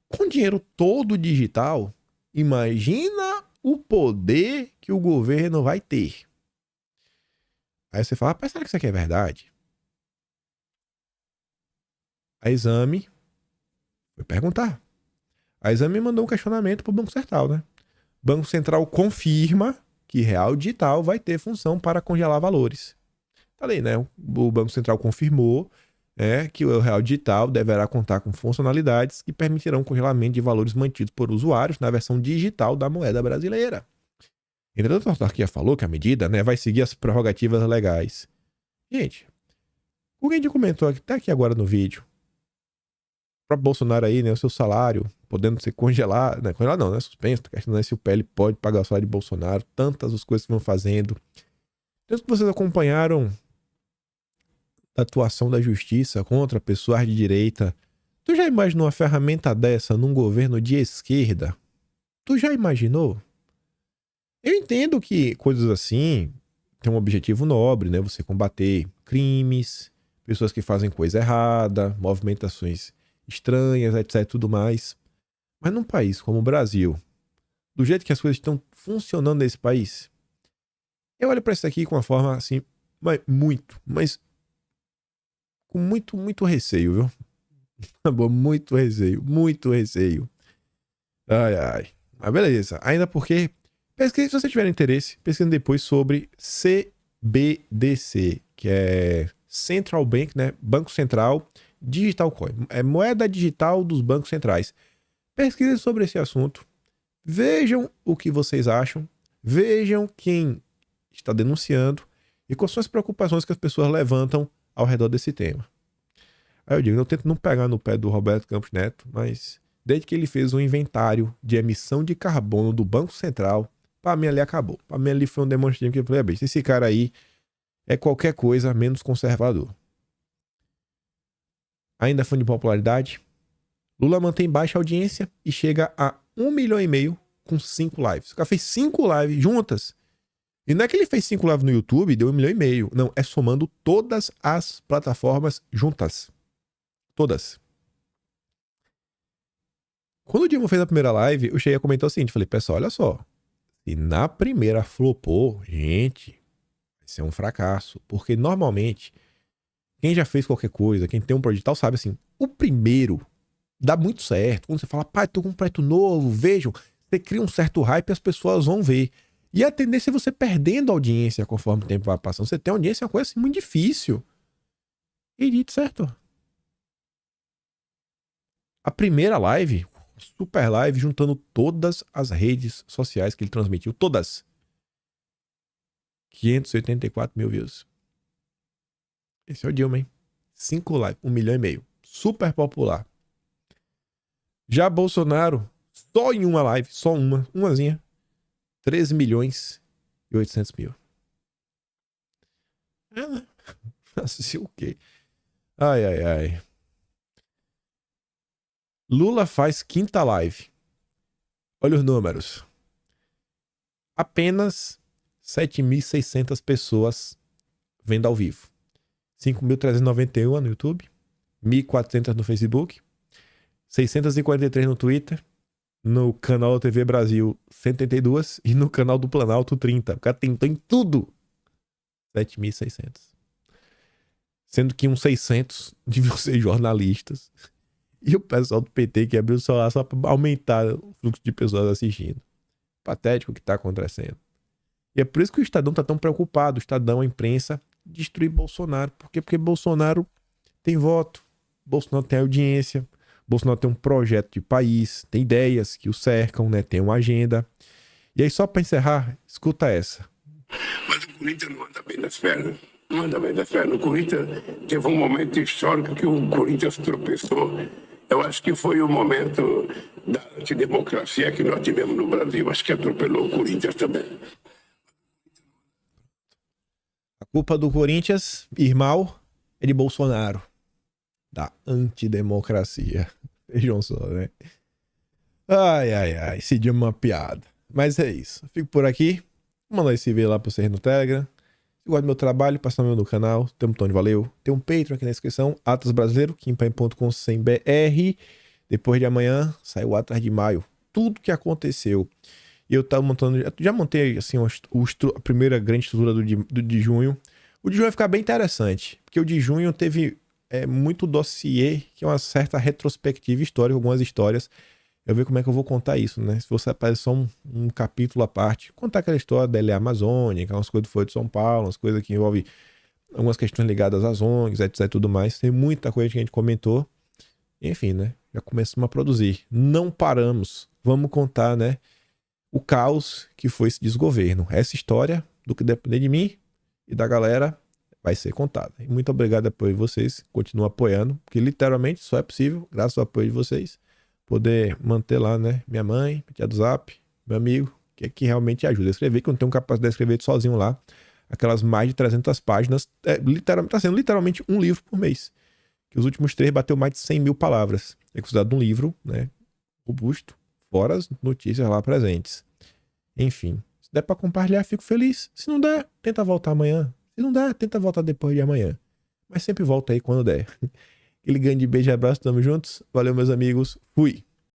Com dinheiro todo digital, imagina o poder que o governo vai ter. Aí você fala, mas será que isso aqui é verdade? A Exame foi perguntar. A Exame mandou um questionamento para o Banco Central, né? O Banco Central confirma que Real Digital vai ter função para congelar valores. Falei, né? O Banco Central confirmou que o Real Digital deverá contar com funcionalidades que permitirão o congelamento de valores mantidos por usuários na versão digital da moeda brasileira. Entretanto, a autarquia falou que a medida, vai seguir as prerrogativas legais. Gente, alguém já comentou até aqui agora no vídeo. Para Bolsonaro aí, o seu salário podendo ser congelado, né? Congelado não, suspenso, questionando se o PL pode pagar o salário de Bolsonaro, tantas as coisas que vão fazendo. Tanto que vocês acompanharam a atuação da justiça contra pessoas de direita. Tu já imaginou uma ferramenta dessa num governo de esquerda? Tu já imaginou? Eu entendo que coisas assim têm um objetivo nobre, né? Você combater crimes, pessoas que fazem coisa errada, movimentações estranhas, etc, tudo mais. Mas num país como o Brasil, do jeito que as coisas estão funcionando nesse país, eu olho pra isso aqui com uma forma assim, mas com muito receio, viu? Muito receio. Ai. Mas beleza. Ainda porque, pesquise, se você tiver interesse, pesquise depois sobre CBDC, que é Central Bank, né? Banco Central Digital Coin. É moeda digital dos bancos centrais. Pesquisem sobre esse assunto. Vejam o que vocês acham. Vejam quem está denunciando e quais são as preocupações que as pessoas levantam ao redor desse tema. Aí eu digo, eu tento não pegar no pé do Roberto Campos Neto, mas desde que ele fez um inventário de emissão de carbono do Banco Central, para mim ali acabou. Para mim ali foi um demonstrativo que eu falei, esse cara aí é qualquer coisa menos conservador. Ainda fã de popularidade, Lula mantém baixa audiência e chega a 1,5 milhão com 5 lives. O cara fez 5 lives juntas. E não é que ele fez 5 lives no YouTube e deu 1,5 milhão. Não, é somando todas as plataformas juntas. Todas. Quando o Dilma fez a primeira live, eu cheguei a comentar o seguinte, falei, pessoal, olha só. Se na primeira flopou, gente, isso é um fracasso. Porque normalmente, quem já fez qualquer coisa, quem tem um projeto tal, sabe assim, o primeiro dá muito certo. Quando você fala, pai, tô com um projeto novo, vejam, você cria um certo hype e as pessoas vão ver. E a tendência é você perdendo a audiência conforme o tempo vai passando. Você tem audiência é uma coisa assim muito difícil. E dito certo. A primeira live, super live, juntando todas as redes sociais que ele transmitiu. Todas. 584 mil views. Esse é o Dilma, hein? 5 lives, 1,5 milhão. Super popular. Já Bolsonaro, só em uma live, só umazinha, 13 milhões e 800 mil. Assim o quê? Ai. Lula faz quinta live. Olha os números. Apenas 7.600 pessoas vendo ao vivo. 5.391 no YouTube. 1.400 no Facebook. 643 no Twitter, no canal da TV Brasil 182 e no canal do Planalto 30. O cara tentou em tudo. 7.600. Sendo que uns 600 deviam ser jornalistas. E o pessoal do PT que abriu o celular só para aumentar o fluxo de pessoas assistindo. Patético o que está acontecendo. E é por isso que o Estadão está tão preocupado. O Estadão, a imprensa, destruir Bolsonaro. Por quê? Porque Bolsonaro tem voto. Bolsonaro tem audiência. Bolsonaro tem um projeto de país. Tem ideias que o cercam, né? Tem uma agenda. E aí, só para encerrar, escuta essa. Mas o Corinthians não anda bem das pernas. Não anda bem das pernas. O Corinthians teve um momento histórico que o Corinthians tropeçou. Eu acho que foi o momento da antidemocracia que nós tivemos no Brasil. Acho que atropelou o Corinthians também. A culpa do Corinthians, irmão, é de Bolsonaro. Da antidemocracia. Vejam só, né? Ai. Esse dia é uma piada. Mas é isso. Fico por aqui. Vou mandar esse vídeo lá pra vocês no Telegram. Se gosta do meu trabalho, passa no meu no canal. Tem um botão de valeu. Tem um Patreon aqui na descrição. Atlas Brasileiro, kimpaim.com/br. Depois de amanhã, sai o Atlas de maio. Tudo que aconteceu. E eu tava montando... Já montei, assim, a primeira grande estrutura do de junho. O de junho vai ficar bem interessante. Porque o de junho teve muito dossiê, que é uma certa retrospectiva histórica, algumas histórias. Eu ver como é que eu vou contar isso, né? Se você aparecer só um capítulo à parte, contar aquela história da LA Amazônica, umas coisas do Folha de São Paulo, umas coisas que envolvem algumas questões ligadas às ONGs, etc e tudo mais. Tem muita coisa que a gente comentou. Enfim, né? Já começamos a produzir. Não paramos. Vamos contar, né? O caos que foi esse desgoverno. Essa história, do que depender de mim e da galera, vai ser contada. E muito obrigado ao apoio de vocês. Continuem apoiando, porque literalmente só é possível, graças ao apoio de vocês, poder manter lá, né? Minha mãe, tia do Zap, meu amigo, que realmente ajuda a escrever, que eu não tenho capacidade de escrever sozinho lá. Aquelas mais de 300 páginas, tá sendo literalmente um livro por mês. Que os últimos 3 bateu mais de 100 mil palavras. É considerado um livro, né? Robusto, fora as notícias lá presentes. Enfim, se der pra compartilhar, fico feliz. Se não der, tenta voltar amanhã. Se não der, tenta voltar depois de amanhã. Mas sempre volta aí quando der. Aquele grande beijo e abraço, tamo juntos. Valeu, meus amigos. Fui.